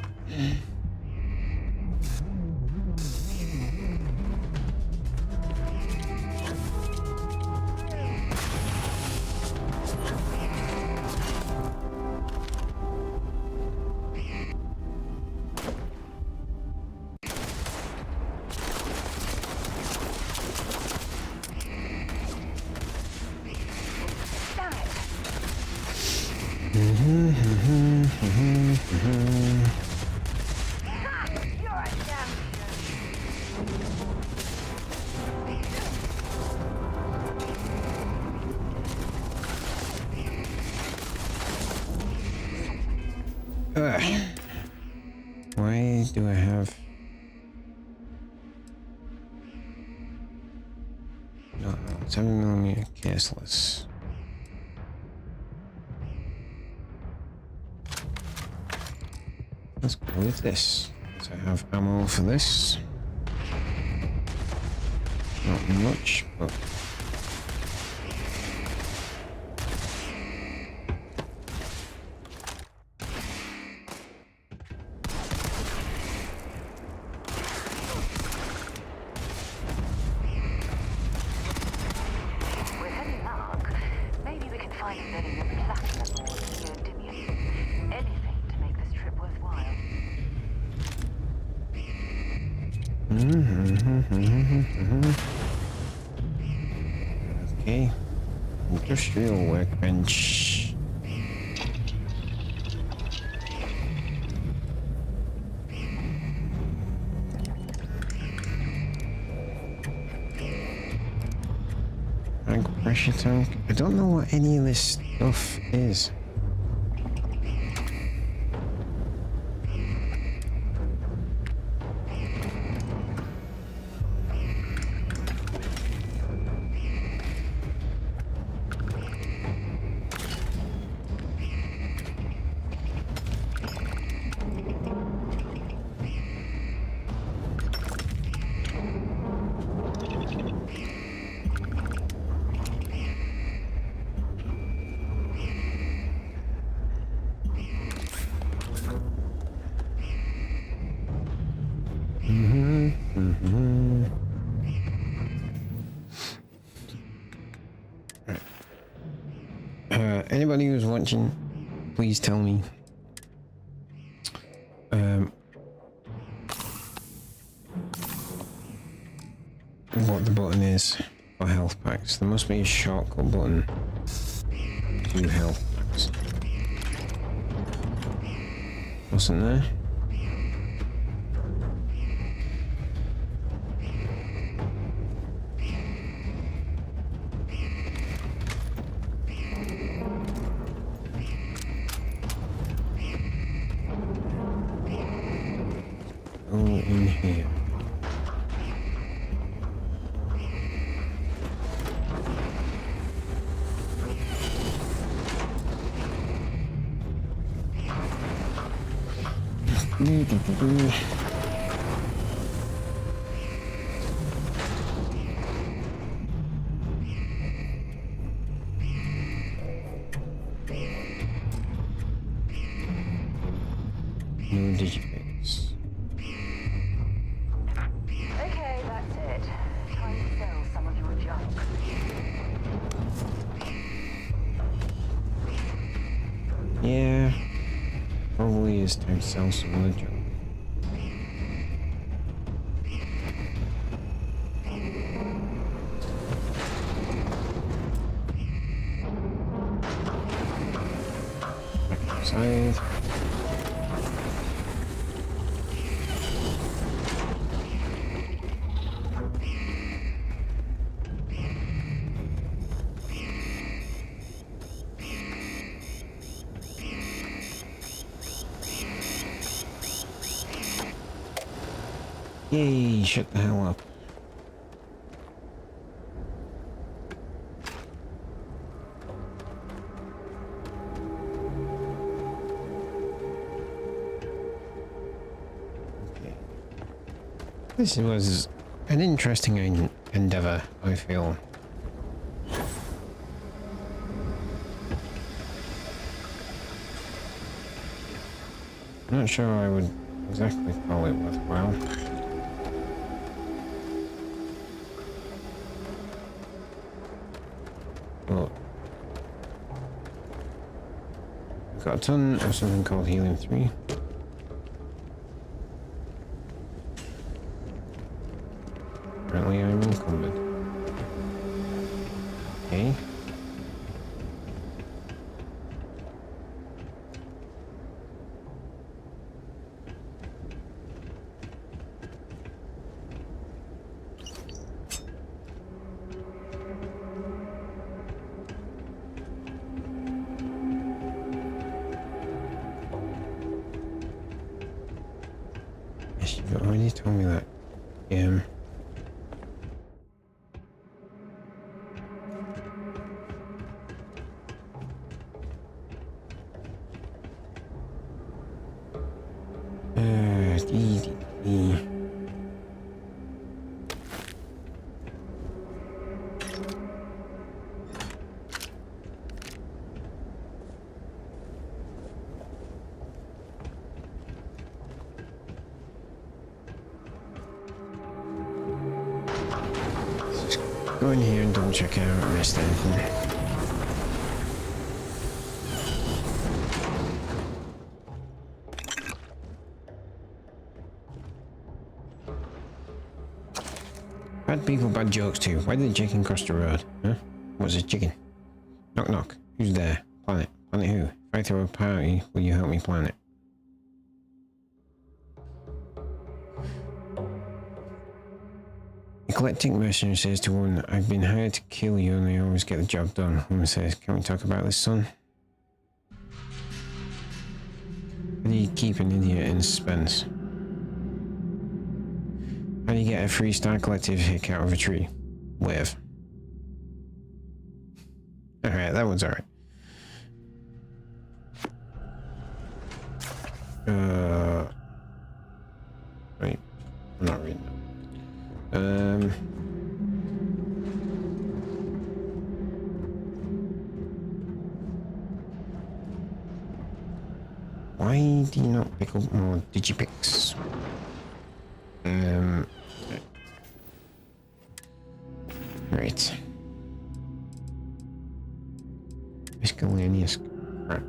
Why do I have... No, 7mm caseless. Let's go with this. So I have ammo for this. Not much, but... With any luck, maybe we can find a vending of platinum or neodymium. Anything to make this trip worthwhile. Okay. Industrial workbench. Mag pressure tank. I don't know what any of this stuff is. Anybody who's watching, please tell me. What the button is for health packs. There must be a shortcut button to health packs. Wasn't there? Oh, in here. No digipix. Okay, that's it. Time to sell some of your junk. Yeah, probably is time to sell some of the junk. Side. Yay, shut the hell up. Okay. This was an interesting endeavor, I feel. Not sure I would exactly call it worthwhile. But we've got a ton of something called helium-3. Apparently I'm encumbered. Okay. Yes, you've already told me that. Go in here and double check I haven't missed anything. Bad people, bad jokes too. Why did the chicken cross the road? Huh? What's a chicken? Knock knock. Who's there? Planet. Planet who? If I throw a party, will you help me plan it? Eclectic mercenary says to woman, I've been hired to kill you and I always get the job done. Woman says, can we talk about this, son? How do you keep an idiot in suspense? How do you get a 3-star collective hick out of a tree? Wave. Alright, that one's alright. Wait, I'm not reading that. Why do you not pick up more digipix? Right. Miscellaneous crap.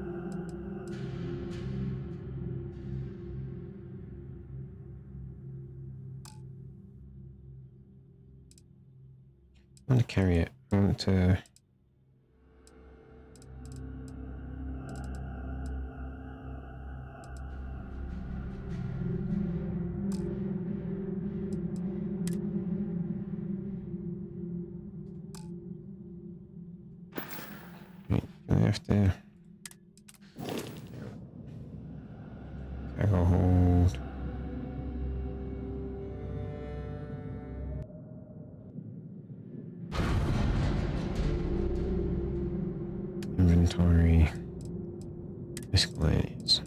I want to carry it. I want to... Wait, do we have to... Cargo hold. Inventory. Miscellaneous.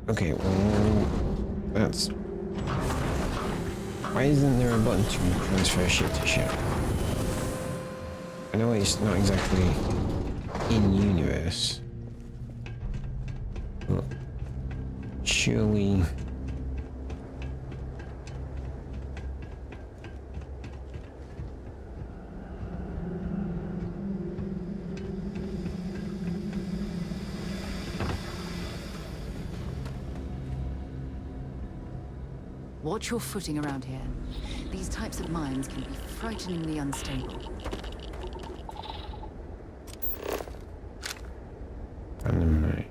Okay, well, that's... Why isn't there a button to transfer ship to ship? I know it's not exactly in-universe, but surely... Watch your footing around here. These types of mines can be frighteningly unstable. And the mine.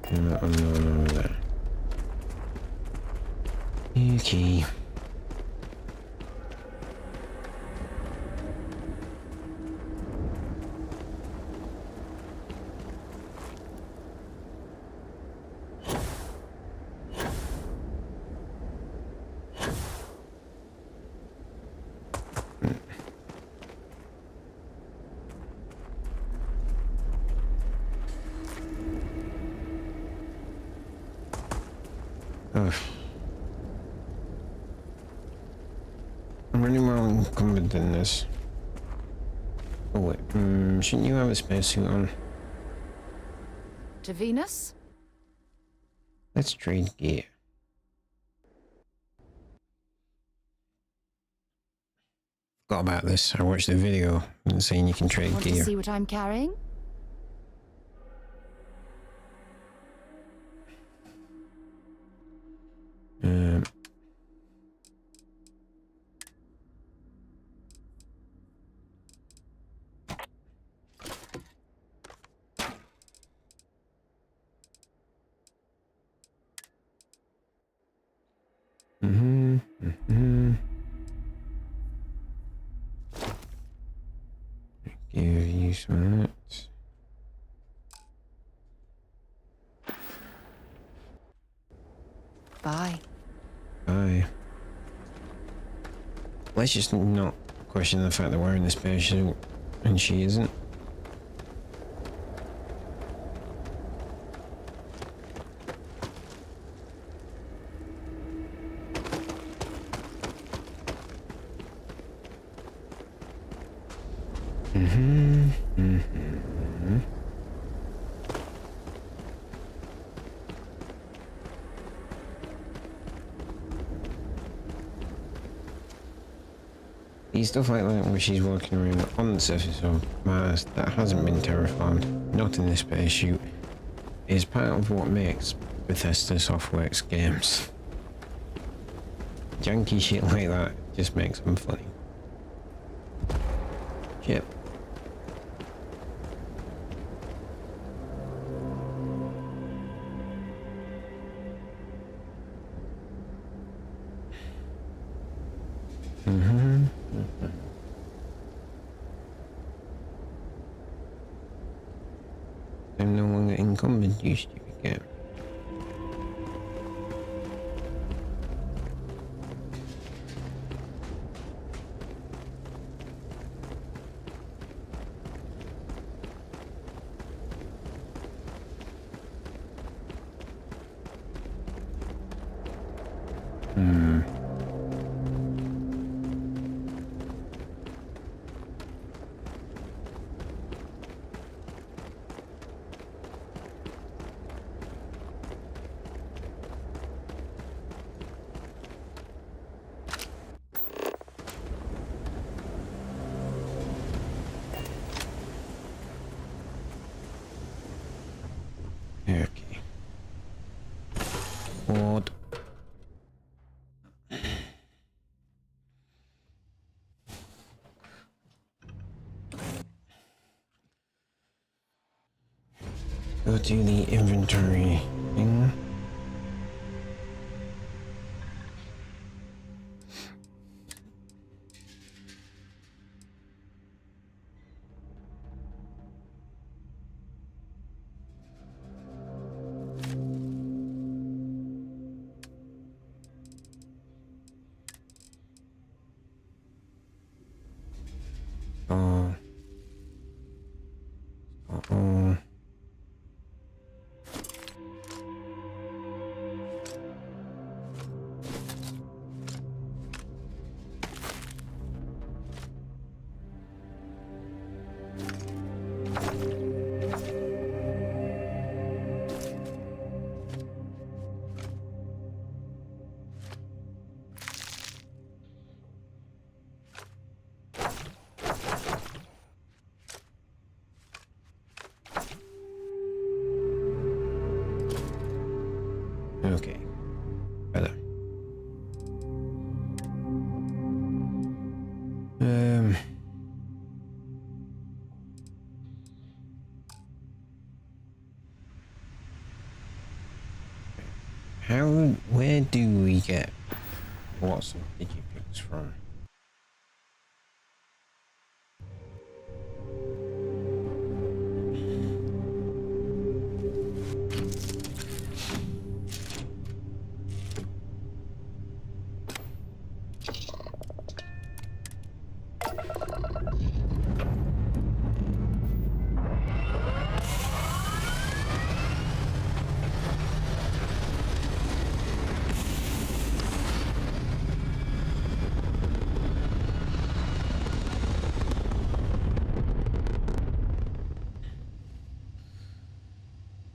And that one over there. Okay. Ugh. I'm running more encumbered than this. Oh wait, shouldn't you have a spacesuit on? To Venus? Let's trade gear. Forgot about this. I watched the video saying you can trade Want gear. to see what I'm carrying? Give you some of that. Bye. Bye. Let's just not question the fact that we're in the spacesuit and she isn't. Stuff like that where she's walking around on the surface of Mars that hasn't been terraformed, not in the spacesuit, is part of what makes Bethesda Softworks games. Janky shit like that just makes them funny. Shit. I'm no longer incumbent, you stupid game. Teleport. Go to the inventory thing. Oh. Uh-oh. Okay. Better. Where do we get lots of digipics from?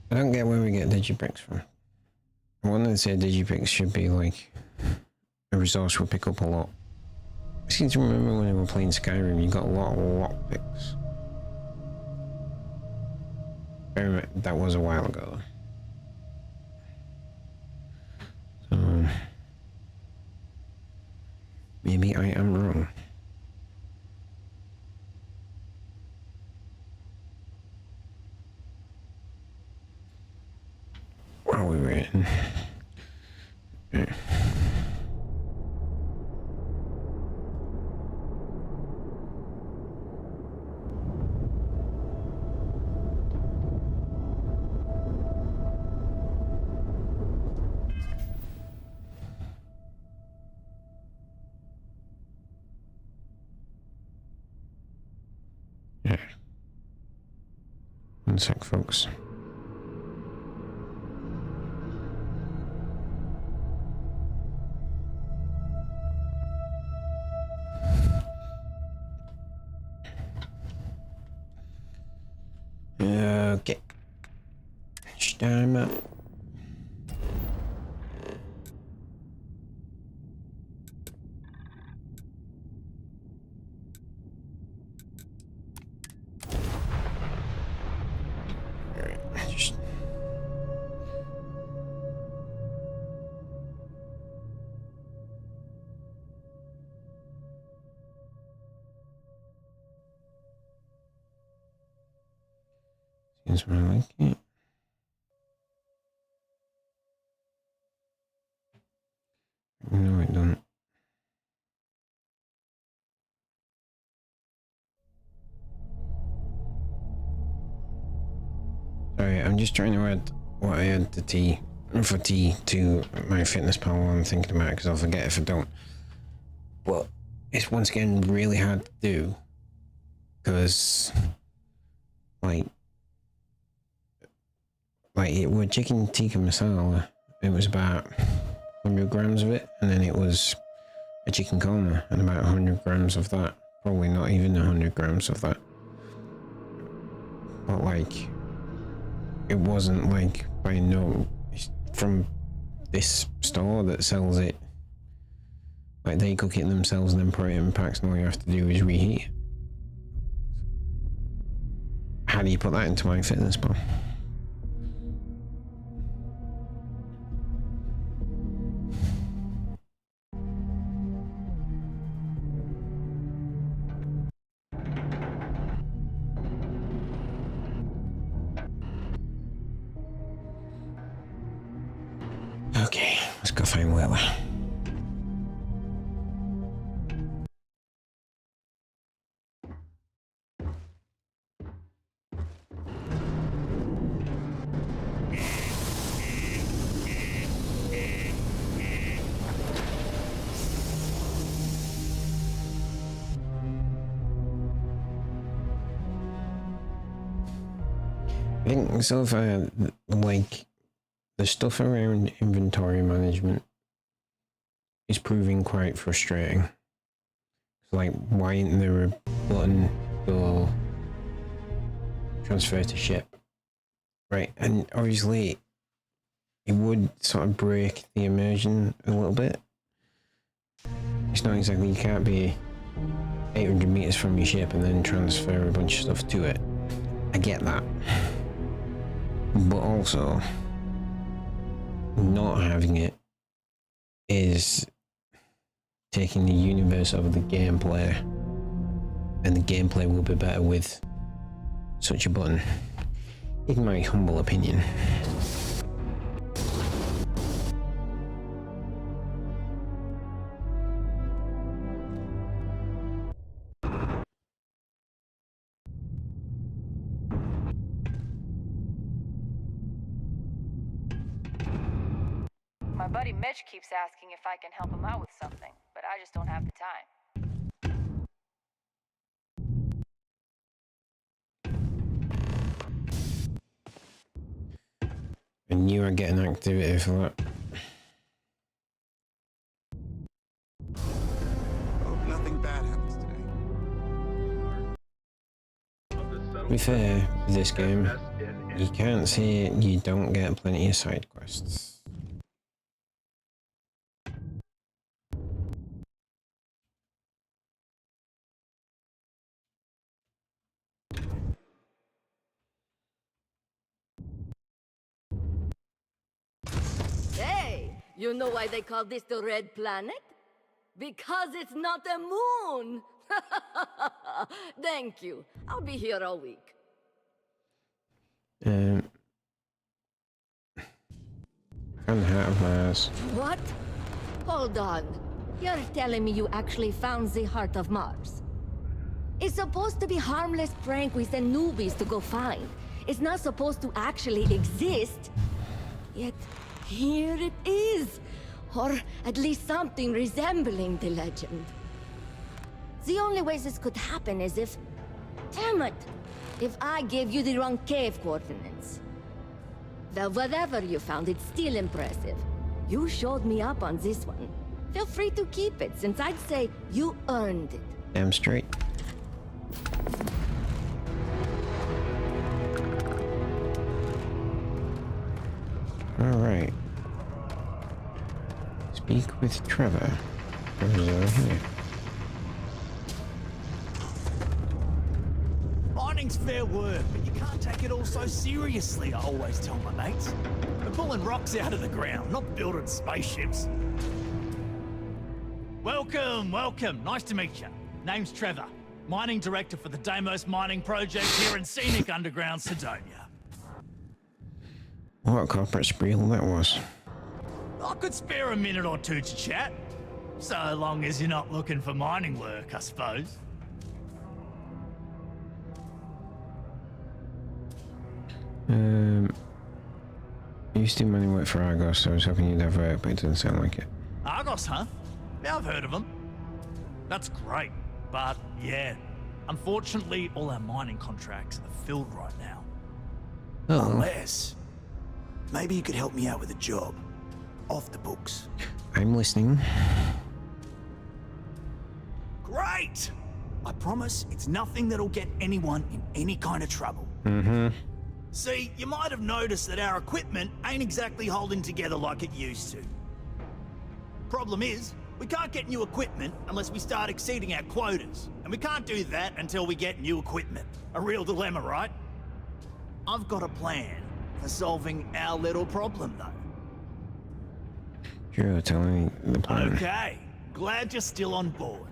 I don't get where we get digibricks from. I wanted to say digibricks should be like a resource we pick up a lot. I seem to remember when we were playing Skyrim, you got a lot of lockpicks. That was a while ago. So maybe I am wrong. While we were in. Okay. Yeah. One sec, folks. Okay. Time up. Seems more like it. No, I don't. Sorry, I'm just trying to add what I add to tea to my fitness pal while I'm thinking about it, because I'll forget if I don't. But it's once again really hard to do, because like it was chicken tikka masala. It was about 100 grams of it, and then it was a chicken korma and about 100 grams of that. Probably not even 100 grams of that. But like, it wasn't like by no from this store that sells it. Like, they cook it themselves and then put it in packs, and all you have to do is reheat it. How do you put that into my fitness pal? Okay, let's go find Willa. I think so far, like, the stuff around inventory management is proving quite frustrating. Like, why isn't there a button for transfer to ship? Right, and obviously it would sort of break the immersion a little bit. It's not exactly, you can't be 800 meters from your ship and then transfer a bunch of stuff to it. I get that. But also, not having it is taking the universe over the gameplay, and the gameplay will be better with such a button, in my humble opinion. My buddy Mitch keeps asking if I can help him out with something, but I just don't have the time. I knew I'd get an activity for that. Hope nothing bad happens today. To be fair, with this game, you can't say you don't get plenty of side quests. Hey, you know why they call this the Red Planet? Because it's not a moon! Thank you. I'll be here all week. Found the Heart of Mars. What? Hold on. You're telling me you actually found the Heart of Mars? It's supposed to be harmless prank we send newbies to go find. It's not supposed to actually exist. Yet, here it is. Or at least something resembling the legend. The only way this could happen is if... Damn it! If I gave you the wrong cave coordinates. Well, whatever you found, it's still impressive. You showed me up on this one. Feel free to keep it, since I'd say you earned it. Damn straight. Alright. Speak with Trevor. Trevor's over here. Mining's fair work, but you can't take it all so seriously, I always tell my mates. We're pulling rocks out of the ground, not building spaceships. Welcome, welcome. Nice to meet you. Name's Trevor, mining director for the Deimos mining project here in scenic underground Sidonia. What a corporate spiel that was. I could spare a minute or two to chat. So long as you're not looking for mining work, I suppose. I used to do money work for Argos, so I was hoping you'd have work, but it doesn't sound like it. Argos, huh? Yeah, I've heard of them. That's great, but yeah, unfortunately, all our mining contracts are filled right now. Oh. Unless, maybe you could help me out with a job. Off the books. I'm listening. Great! I promise it's nothing that'll get anyone in any kind of trouble. Mm-hmm. See, you might have noticed that our equipment ain't exactly holding together like it used to. Problem is, we can't get new equipment unless we start exceeding our quotas. And we can't do that until we get new equipment. A real dilemma, right? I've got a plan for solving our little problem, though. Sure, tell me the plan. Okay, glad you're still on board.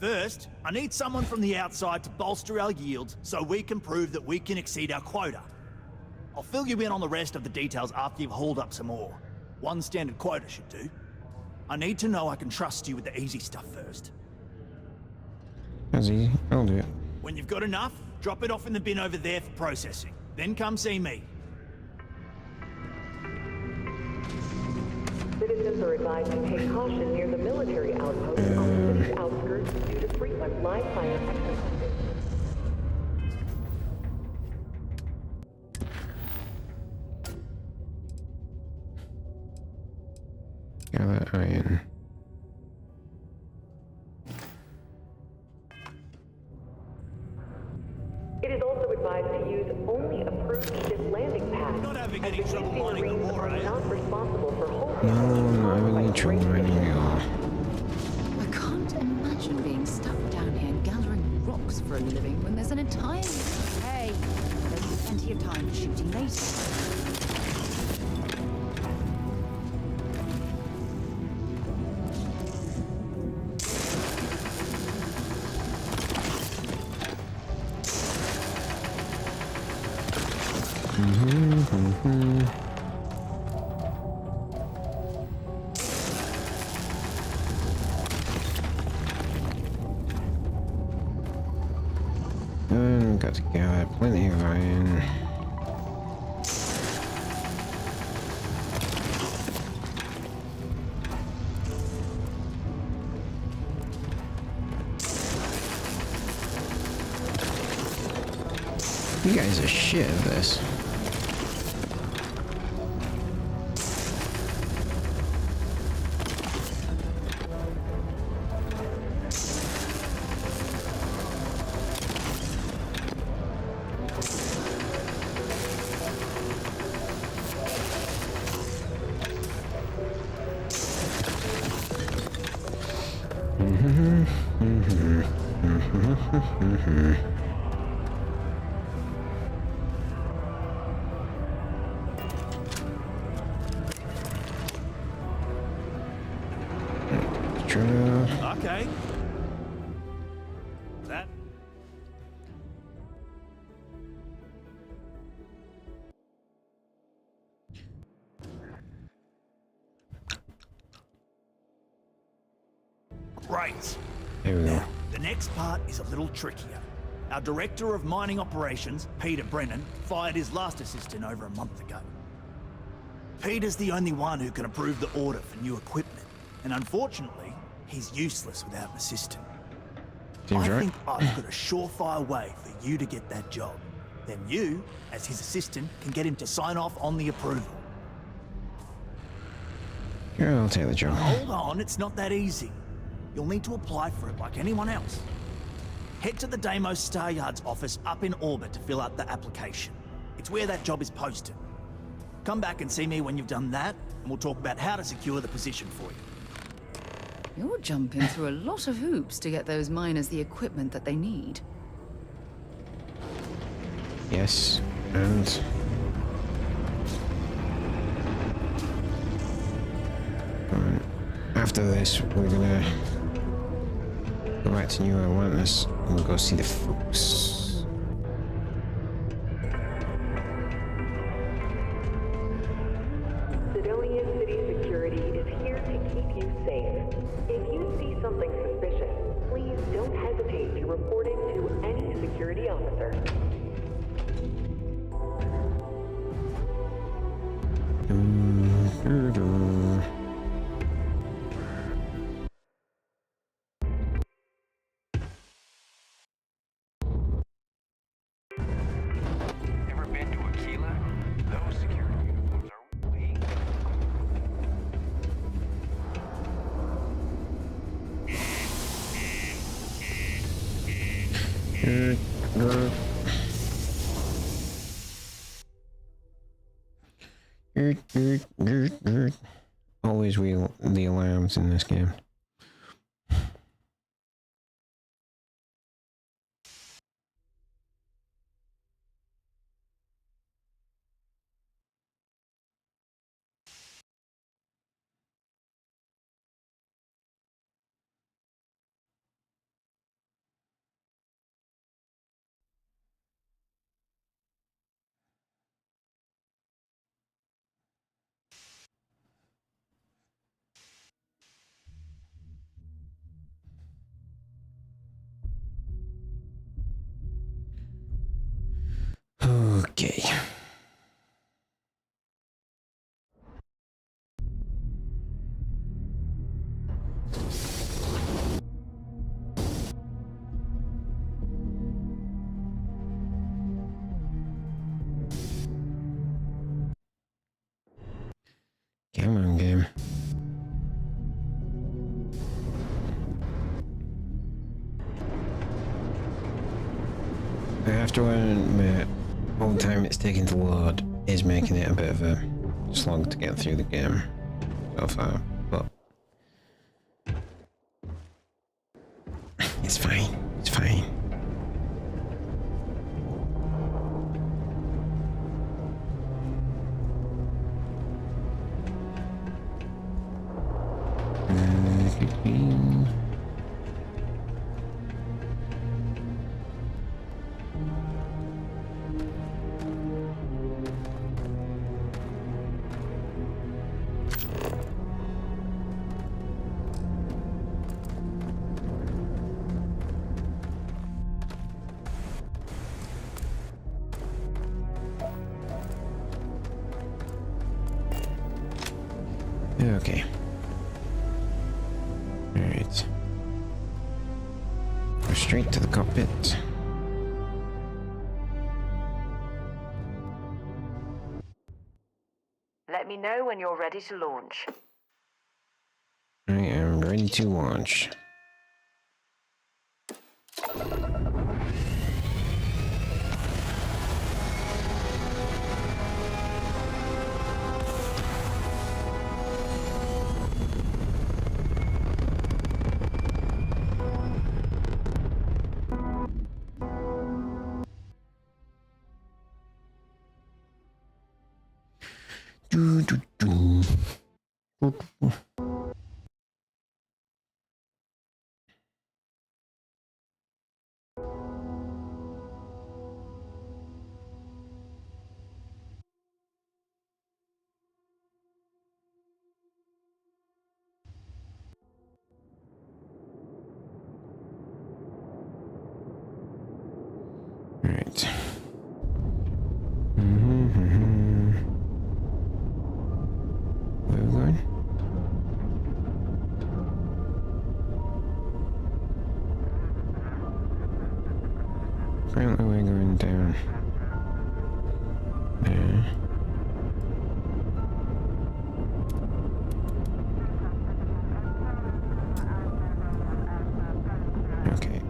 First, I need someone from the outside to bolster our yield so we can prove that we can exceed our quota. I'll fill you in on the rest of the details after you've hauled up some more. One standard quota should do. I need to know I can trust you with the easy stuff first. That's easy. I'll do it. When you've got enough, drop it off in the bin over there for processing. Then come see me. Citizens are advised to take caution near the military outpost on the city's outskirts due to frequent live fire exercises. Gather iron. It is also advised to use only approved ship landing pads. Not having any as the trouble Navy mining the Marines war, are eh? not responsible for wholesale. No, not having any trouble mining at all. I can't imagine being stuck down here gathering rocks for a living when there's an entire... Hey, there'll be plenty of time for shooting later. And got to gather plenty of iron. You guys are shit at this. Okay. That. Great. There we go. Now, the next part is a little trickier. Our Director of Mining Operations, Peter Brennan, fired his last assistant over a month ago. Peter's the only one who can approve the order for new equipment, and unfortunately, he's useless without an assistant. Seems I right. think I've got a surefire way for you to get that job. Then you, as his assistant, can get him to sign off on the approval. Yeah, I'll take the job. Hold on, it's not that easy. You'll need to apply for it like anyone else. Head to the Deimos Star Yard's office up in orbit to fill out the application. It's where that job is posted. Come back and see me when you've done that, and we'll talk about how to secure the position for you. You're jumping through a lot of hoops to get those miners the equipment that they need. Yes, and after this, we're gonna go back to New Atlantis and we'll go see the folks. Sidonia City Security is here to keep you safe. If you see something suspicious, please don't hesitate to report it to any security officer. Ever been to Aquila? Those security uniforms are way Always the alarms in this game. Okay. Come on, game. I have to admit, all the time it's taking to load is making it a bit of a slog to get through the game so far, but it's fine, it's fine. Okay. Alright. Go straight to the cockpit. Let me know when you're ready to launch. I am ready to launch. Do, do, do. Alright. Where are we going? Apparently we're going down there. Okay.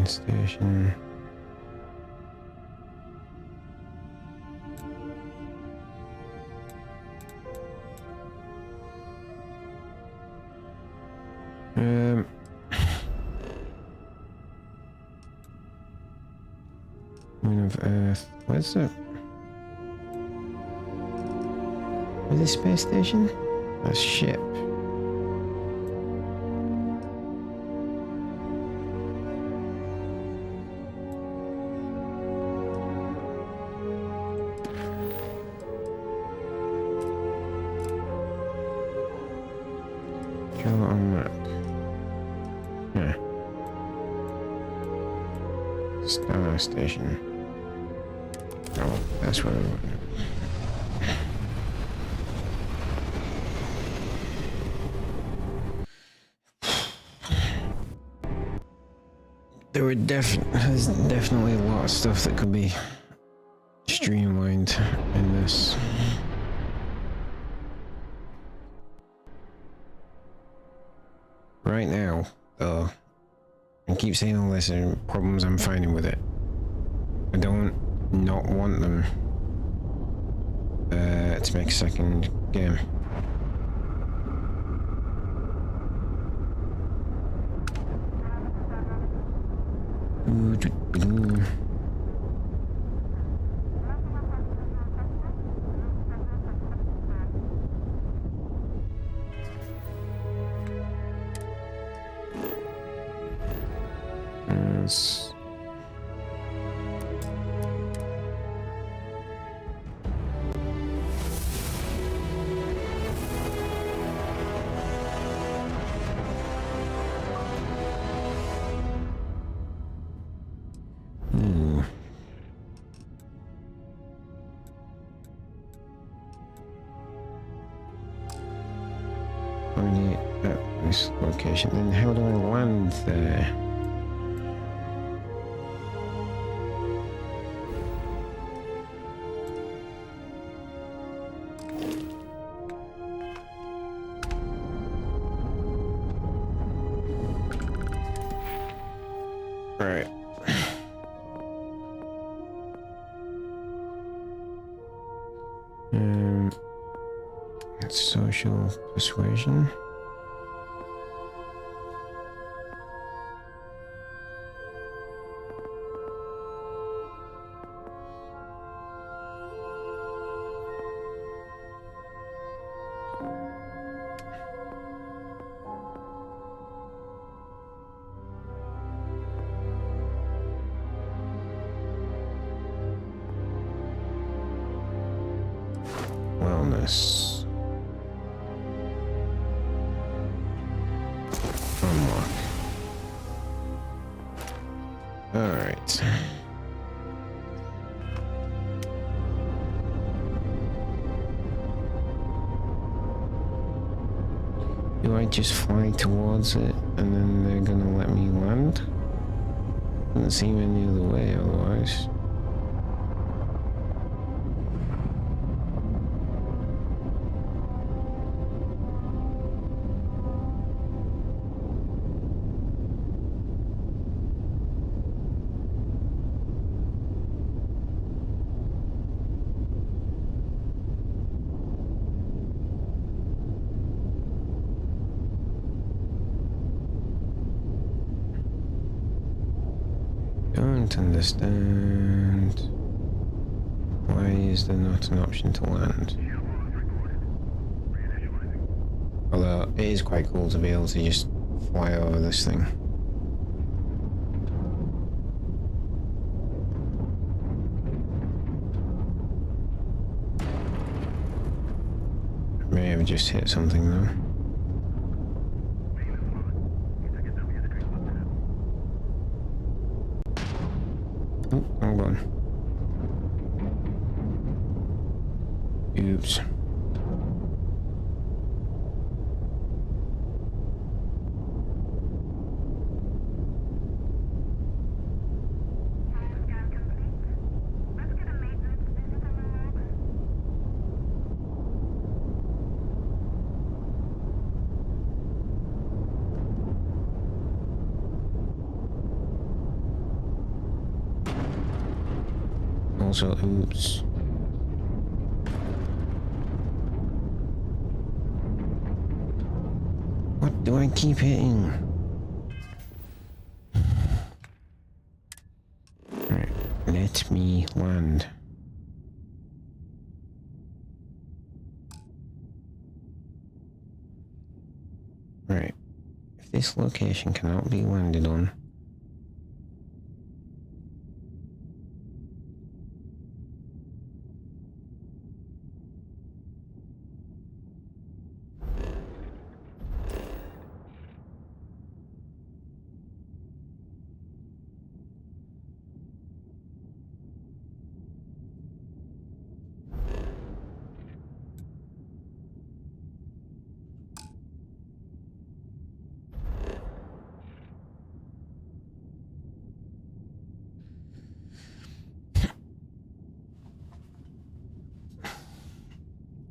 Station. Moon of Earth. Where's the? Where's the space station? A ship. On map. Yeah. Star Station. Oh, that's where I want it. There's definitely a lot of stuff that could be streamlined in this. Right now, though, I keep saying all this and problems I'm finding with it. I don't not want them to make a second game. Find it at this location. Then how do I land there? Right. Social persuasion. Wellness. Unlock. Alright. Do I just fly towards it and then they're gonna let me land? Doesn't seem any other way otherwise. Don't understand. Why is there not an option to land? Although it is quite cool to be able to just fly over this thing. May have just hit something though. Oh, I'm gone. Oops. Also, oops. What do I keep hitting? Right, let me land. Right, if this location cannot be landed on,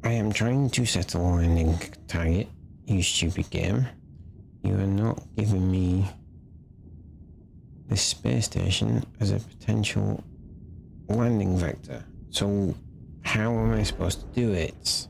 I am trying to set a landing target, you stupid game. You are not giving me this space station as a potential landing vector. So how am I supposed to do it?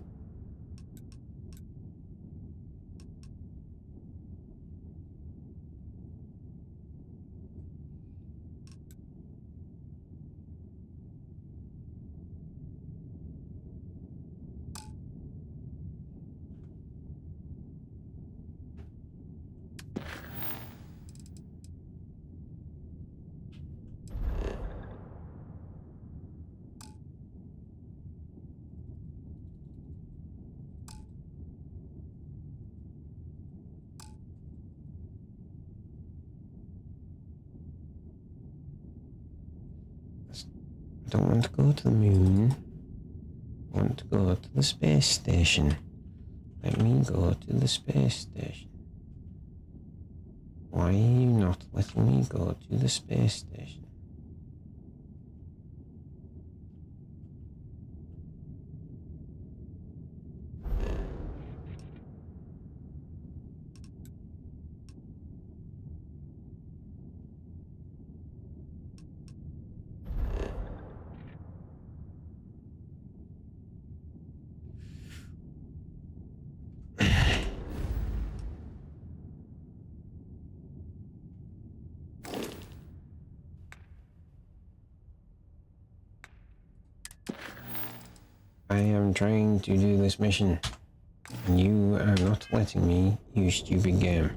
I don't want to go to the moon. I want to go to the space station. let me go to the space station? Why are you not letting me go to the space station? I am trying to do this mission, and you are not letting me, you stupid game.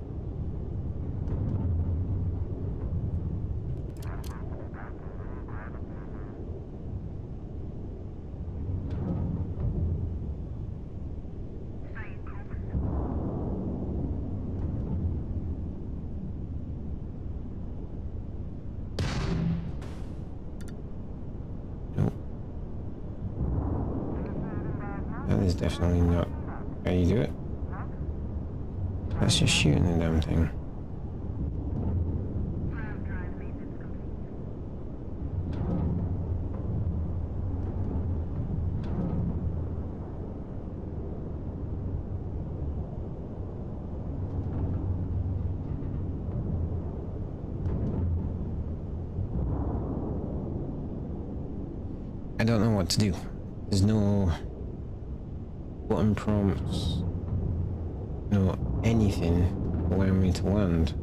That is definitely not how you do it. That's just shooting the damn thing. I don't know what to do. There's no button prompts, no anything allowing me to land.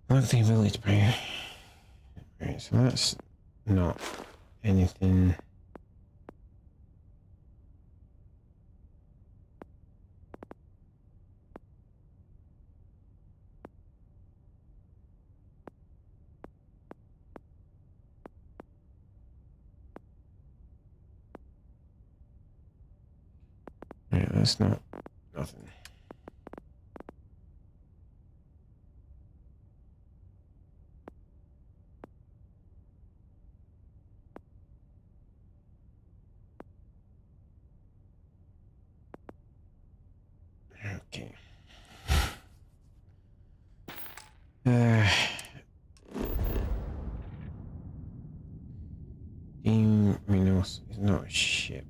Look the ability to pay. Right, so that's not anything. Right, that's not nothing. Okay. Team Minos is not a ship.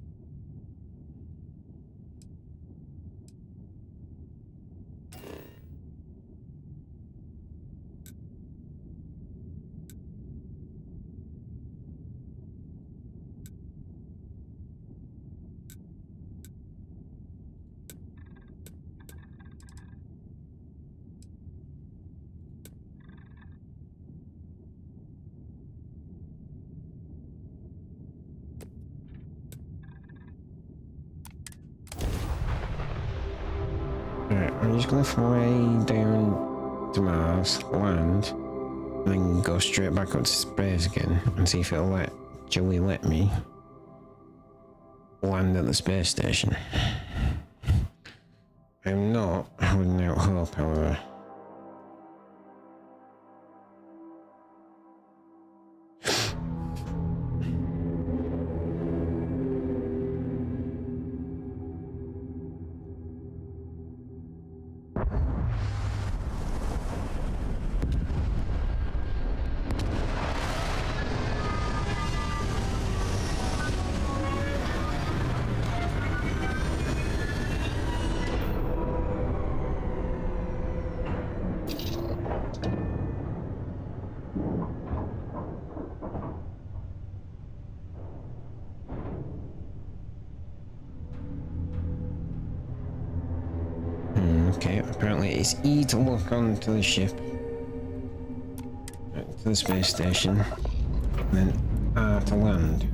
Alright, I'm just gonna fly down to Mars, land, and then go straight back up to space again and see if it'll let Joey let me land at the space station. I'm not holding out hope, however. apparently it's E to look onto the ship, to the space station, and then R to land.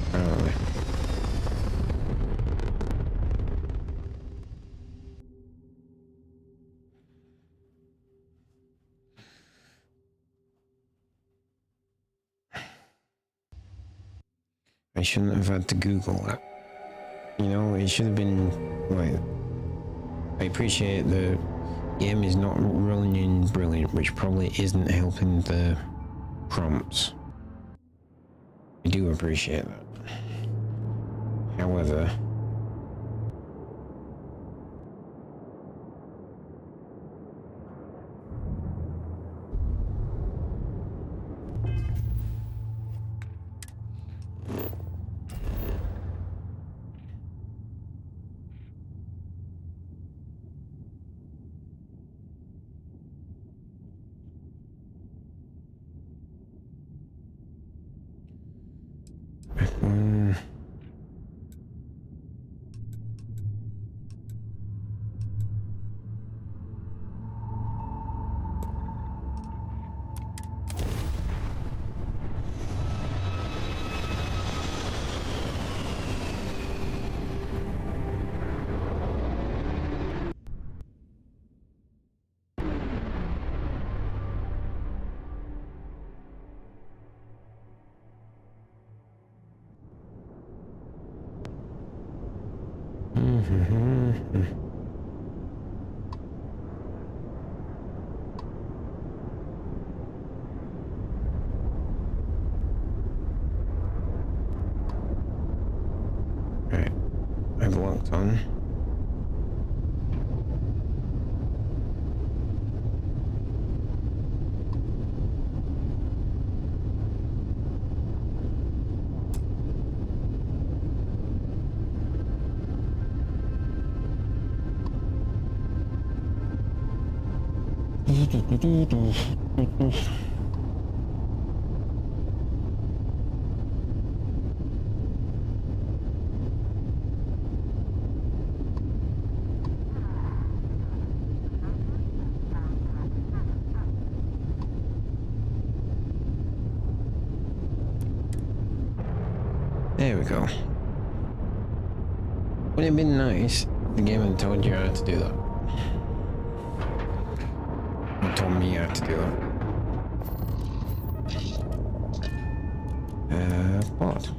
Apparently. I shouldn't have had to Google that. You know, it should have been like. I appreciate the game is not running brilliant, which probably isn't helping the prompts. I do appreciate that. However, right, I've locked on. There we go. Wouldn't it have been nice if the game had told you how to do that? Or told me how to do that. What?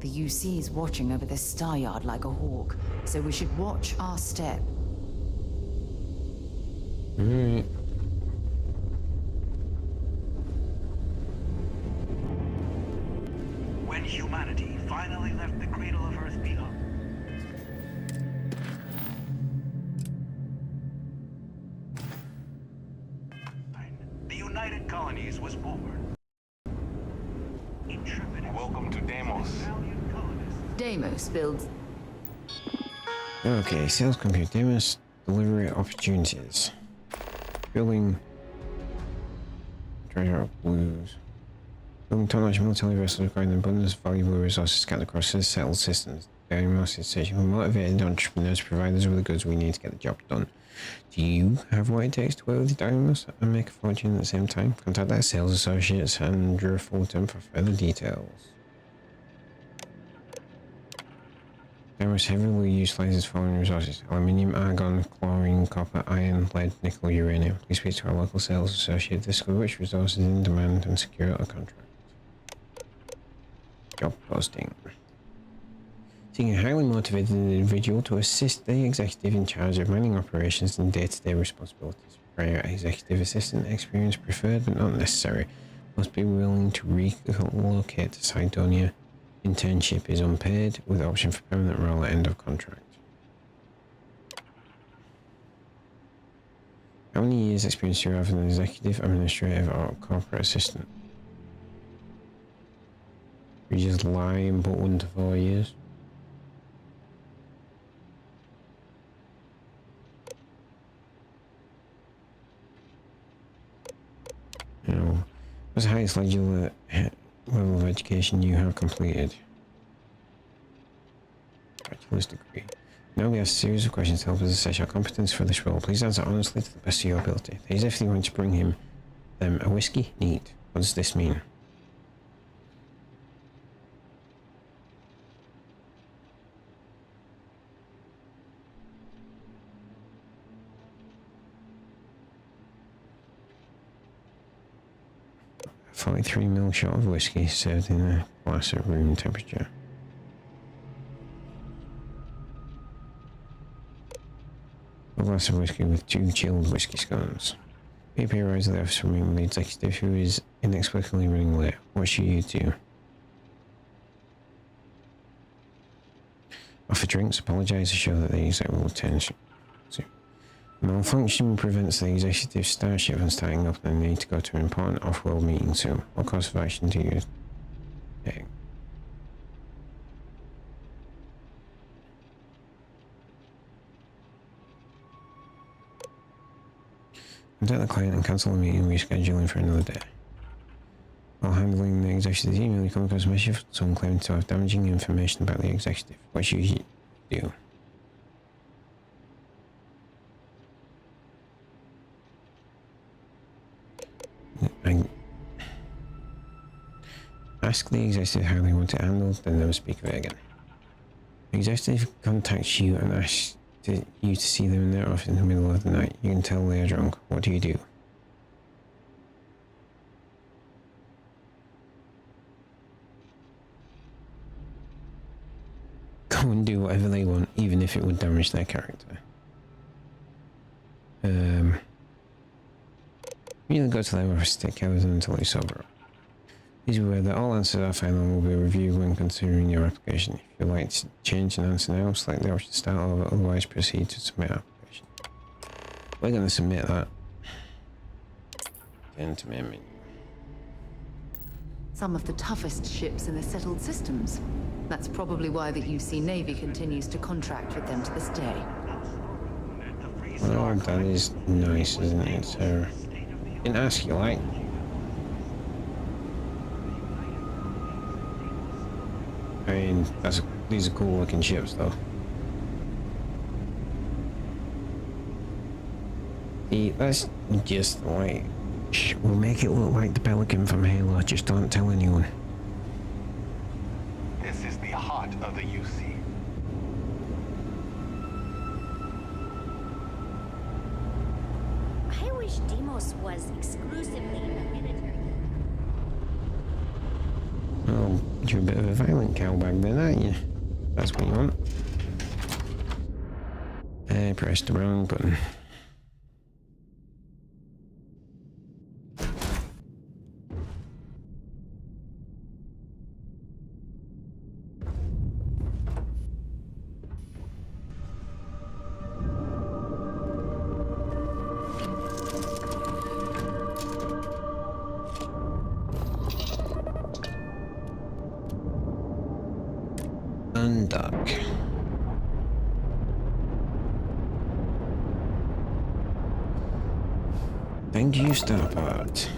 The UC is watching over this star yard like a hawk, so we should watch our step. Alright. When humanity finally left the cradle of Earth behind. The United Colonies was born. Intrepid. Welcome to Deimos. Deimos builds. Okay, sales compute. Deimos delivery opportunities. Building. Treasure of blues. Building top-notch military vessels requiring an abundance of valuable resources scattered across the settled systems. Deimos is searching for motivated entrepreneurs to provide us with the goods we need to get the job done. Do you have what it takes to work with Deimos and make a fortune at the same time? Contact their sales associates Andrew Fulton for further details. Deimos heavily utilizes following resources: aluminium, argon, chlorine, copper, iron, lead, nickel, uranium. Please speak to our local sales associate, discover which resources in demand and secure a contract. Job posting. recruiting a highly motivated individual to assist the executive in charge of mining operations and day-to-day responsibilities. Prior executive assistant experience preferred but not necessary. Must be willing to relocate to Cydonia. Internship is unpaid with option for permanent role at end of contract. How many years experience do you have as an executive, administrative or corporate assistant? We just lie and put 1 to 4 years. You know, what's the highest level of education you have completed? Bachelor's degree. Now we ask a series of questions to help us assess your competence for this role. Please answer honestly to the best of your ability. He's definitely going to bring them a whiskey? Neat. What does this mean? A 43ml shot of whiskey served in a glass at room temperature. A glass of whiskey with 2 chilled whiskey scones. BP arrives at the office room with the executive who is inexplicably running late. What should you do? Offer drinks, apologise to show that the executive will attend. Malfunction prevents the executive starship from starting up and they need to go to an important off-world meeting soon. What course of action do you take? Contact the client and cancel the meeting, rescheduling for another day. While handling the executive's email, you come across a message from someone claiming to have damaging information about the executive. What should you do? Ask the executive how they want it handled, then never speak of it again. The executive contacts you and asks you to see them in their office in the middle of the night. You can tell they are drunk. What do you do? Go and do whatever they want, even if it would damage their character. You can go to their office to take care of them until they sober up. Please be aware that all answers are final and will be reviewed when considering your application. If you'd like to change an answer now, select the option to start over, otherwise proceed to submit application. We're going to submit that. Turn to main menu. Some of the toughest ships in the settled systems. That's probably why the UC Navy continues to contract with them to this day. Well, that is nice, isn't it, Sarah? Didn't ask you, like. I mean, these are cool looking ships, though. That's just like, we'll make it look like the Pelican from Halo. Just don't tell anyone. This is the heart of the UC. I wish Deimos was exclusively in the military. Oh, you're a bit of a violent cowbag then, aren't you? That's what you want. I pressed the wrong button. Undock. Thank you, Starport.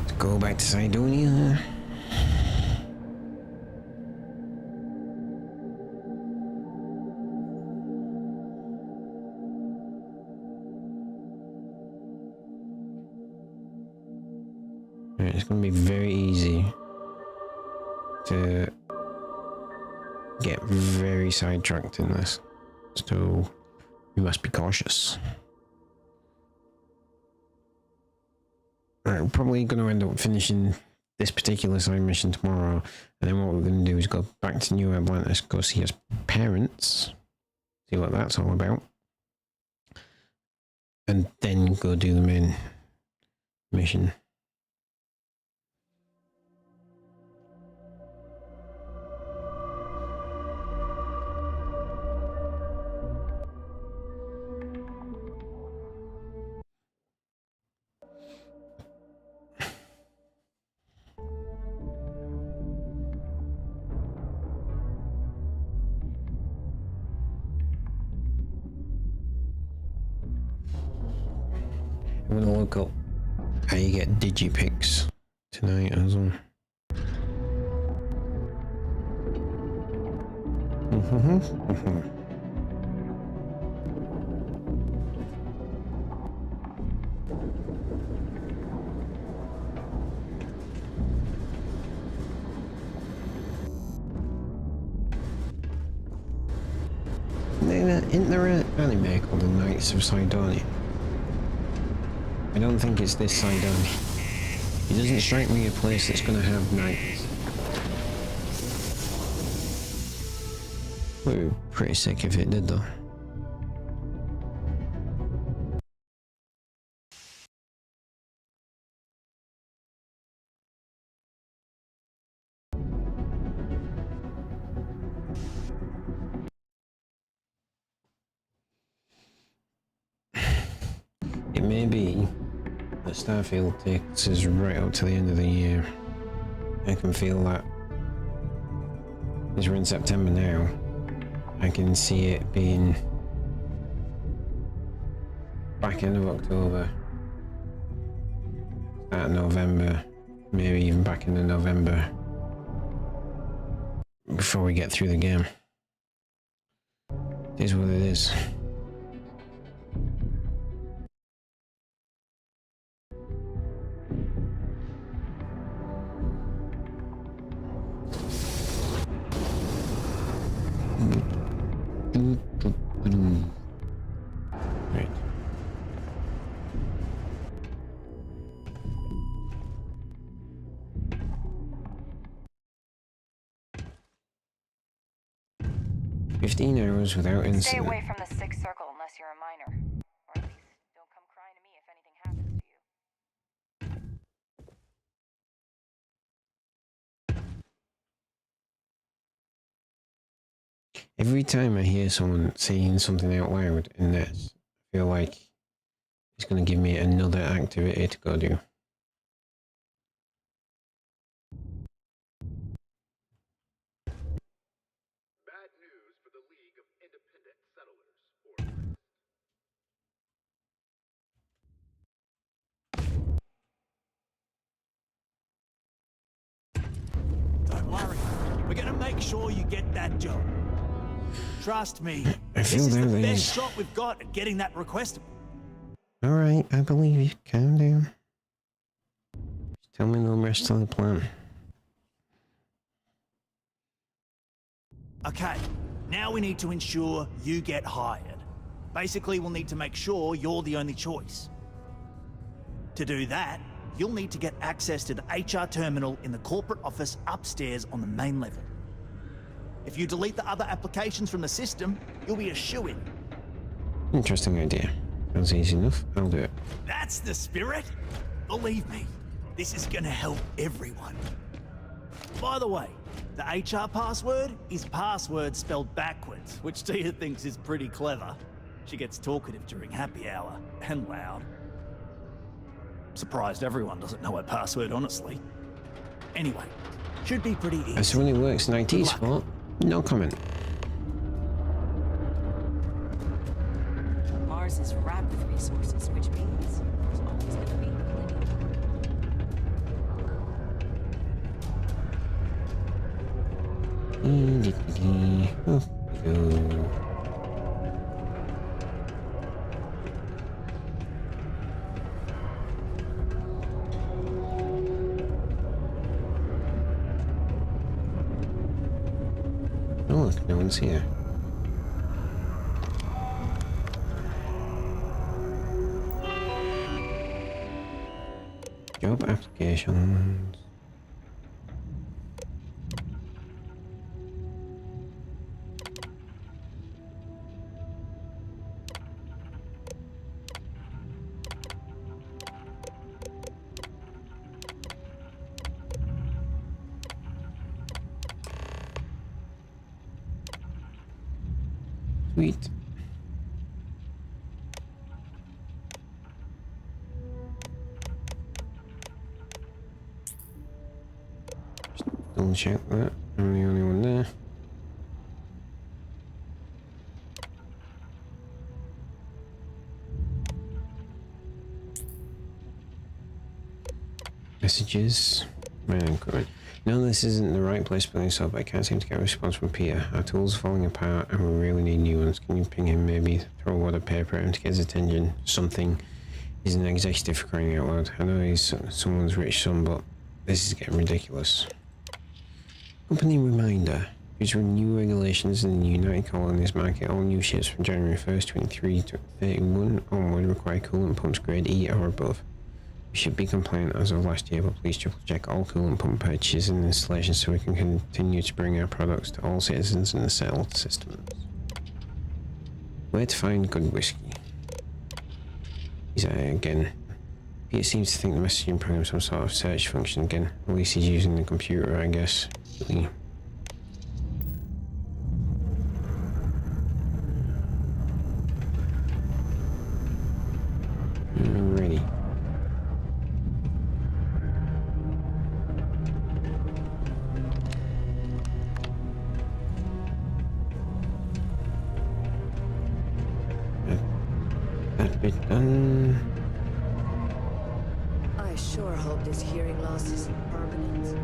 Let's go back to Cydonia. It's going to be very easy to get very sidetracked in this, so we must be cautious. Alright, we're probably going to end up finishing this particular side mission tomorrow, and then what we're going to do is go back to New Atlantis, go see his parents, see what that's all about, and then go do the main mission. I'm gonna look up how you get digipics tonight as well. Isn't there an anime called The Knights of Sidonia? I don't think it's this Sidonia. It doesn't strike me a place that's going to have knights. Would be pretty sick if it did though. It may be that Starfield takes us right up to the end of the year. I can feel that. As we're in September now, I can see it being back end of October, start of November, maybe even back into November before we get through the game. It is what it is. Right. "15 hours without incident." Stay away from the Sixth Circle unless you're a minor. Or at least don't come crying to me if anything happens to you. Every time I hear someone saying something out loud in this, I feel like it's going to give me another activity to go do. Bad news for the League of Independent Settlers. Don't worry. We're gonna make sure you get that job. Trust me. I feel this is the that best shot we've got at getting that request. Alright, I believe you. Calm down. Just tell me the rest of the plan. Okay, now we need to ensure you get hired. Basically, we'll need to make sure you're the only choice. To do that, you'll need to get access to the HR terminal in the corporate office upstairs on the main level. If you delete the other applications from the system, you'll be a shoo-in. Interesting idea. Sounds easy enough. I'll do it. That's the spirit. Believe me, this is gonna help everyone. By the way, the HR password is password spelled backwards, which Tia thinks is pretty clever. She gets talkative during happy hour, and loud. Surprised everyone doesn't know her password, honestly. Anyway, should be pretty easy. As someone who works in IT support, no comment. Mars is wrapped with resources, which means there's always going to be Oh look, no one's here. Job applications. Sweet. Just double check that. I'm the only one there. Messages. Man, good. No, this isn't the right place for this up. I can't seem to get a response from Peter. Our tools are falling apart and we really need new ones. Can you ping him, maybe throw a wad of paper at him to get his attention? Something. He's an executive for crying out loud. I know he's someone's rich son, but this is getting ridiculous. Company reminder. Due to new regulations in the United Colonies market, all new ships from January 1st, 23 to 31 onward require coolant pumps grade E or above. We should be compliant as of last year, but please triple check all coolant pump purchases and installations so we can continue to bring our products to all citizens in the settled systems. Where to find good whiskey? He's again. Peter seems to think the messaging program is some sort of search function again. At least he's using the computer, I guess. Ready. That bit done. I sure hope this hearing loss isn't permanent.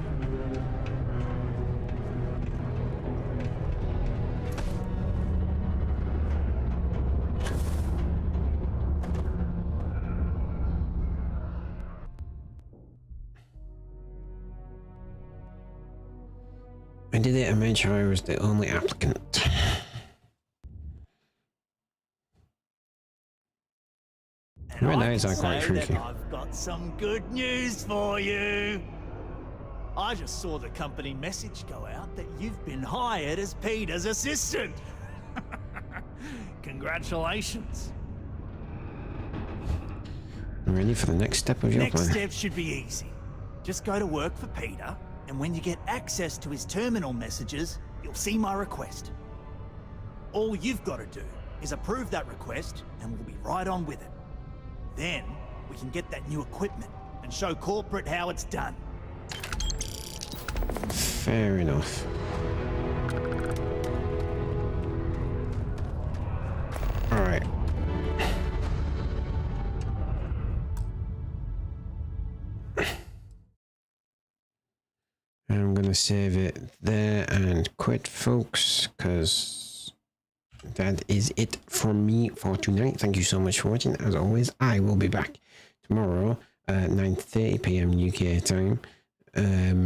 I did it and made sure I was the only applicant. Red eyes are quite freaky. I've got some good news for you. I just saw the company message go out that you've been hired as Peter's assistant. Congratulations. I'm ready for the next step of your plan. Next step should be easy. Just go to work for Peter, and when you get access to his terminal messages, you'll see my request. All you've got to do is approve that request, and we'll be right on with it. Then, we can get that new equipment and show corporate how it's done. Fair enough. Alright. I'm gonna save it there and quit, folks, because that is it from me for tonight. Thank you so much for watching. As always, I will be back tomorrow at 9:30 PM UK time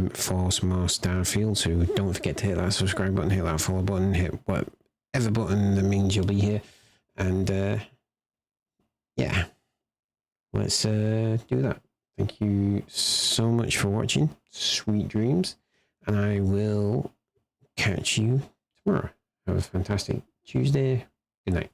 for some more Starfield. So don't forget to hit that subscribe button, hit that follow button, hit whatever button that means you'll be here. And yeah, let's do that. Thank you so much for watching. Sweet dreams, and I will catch you tomorrow. Have a fantastic Tuesday. Good night.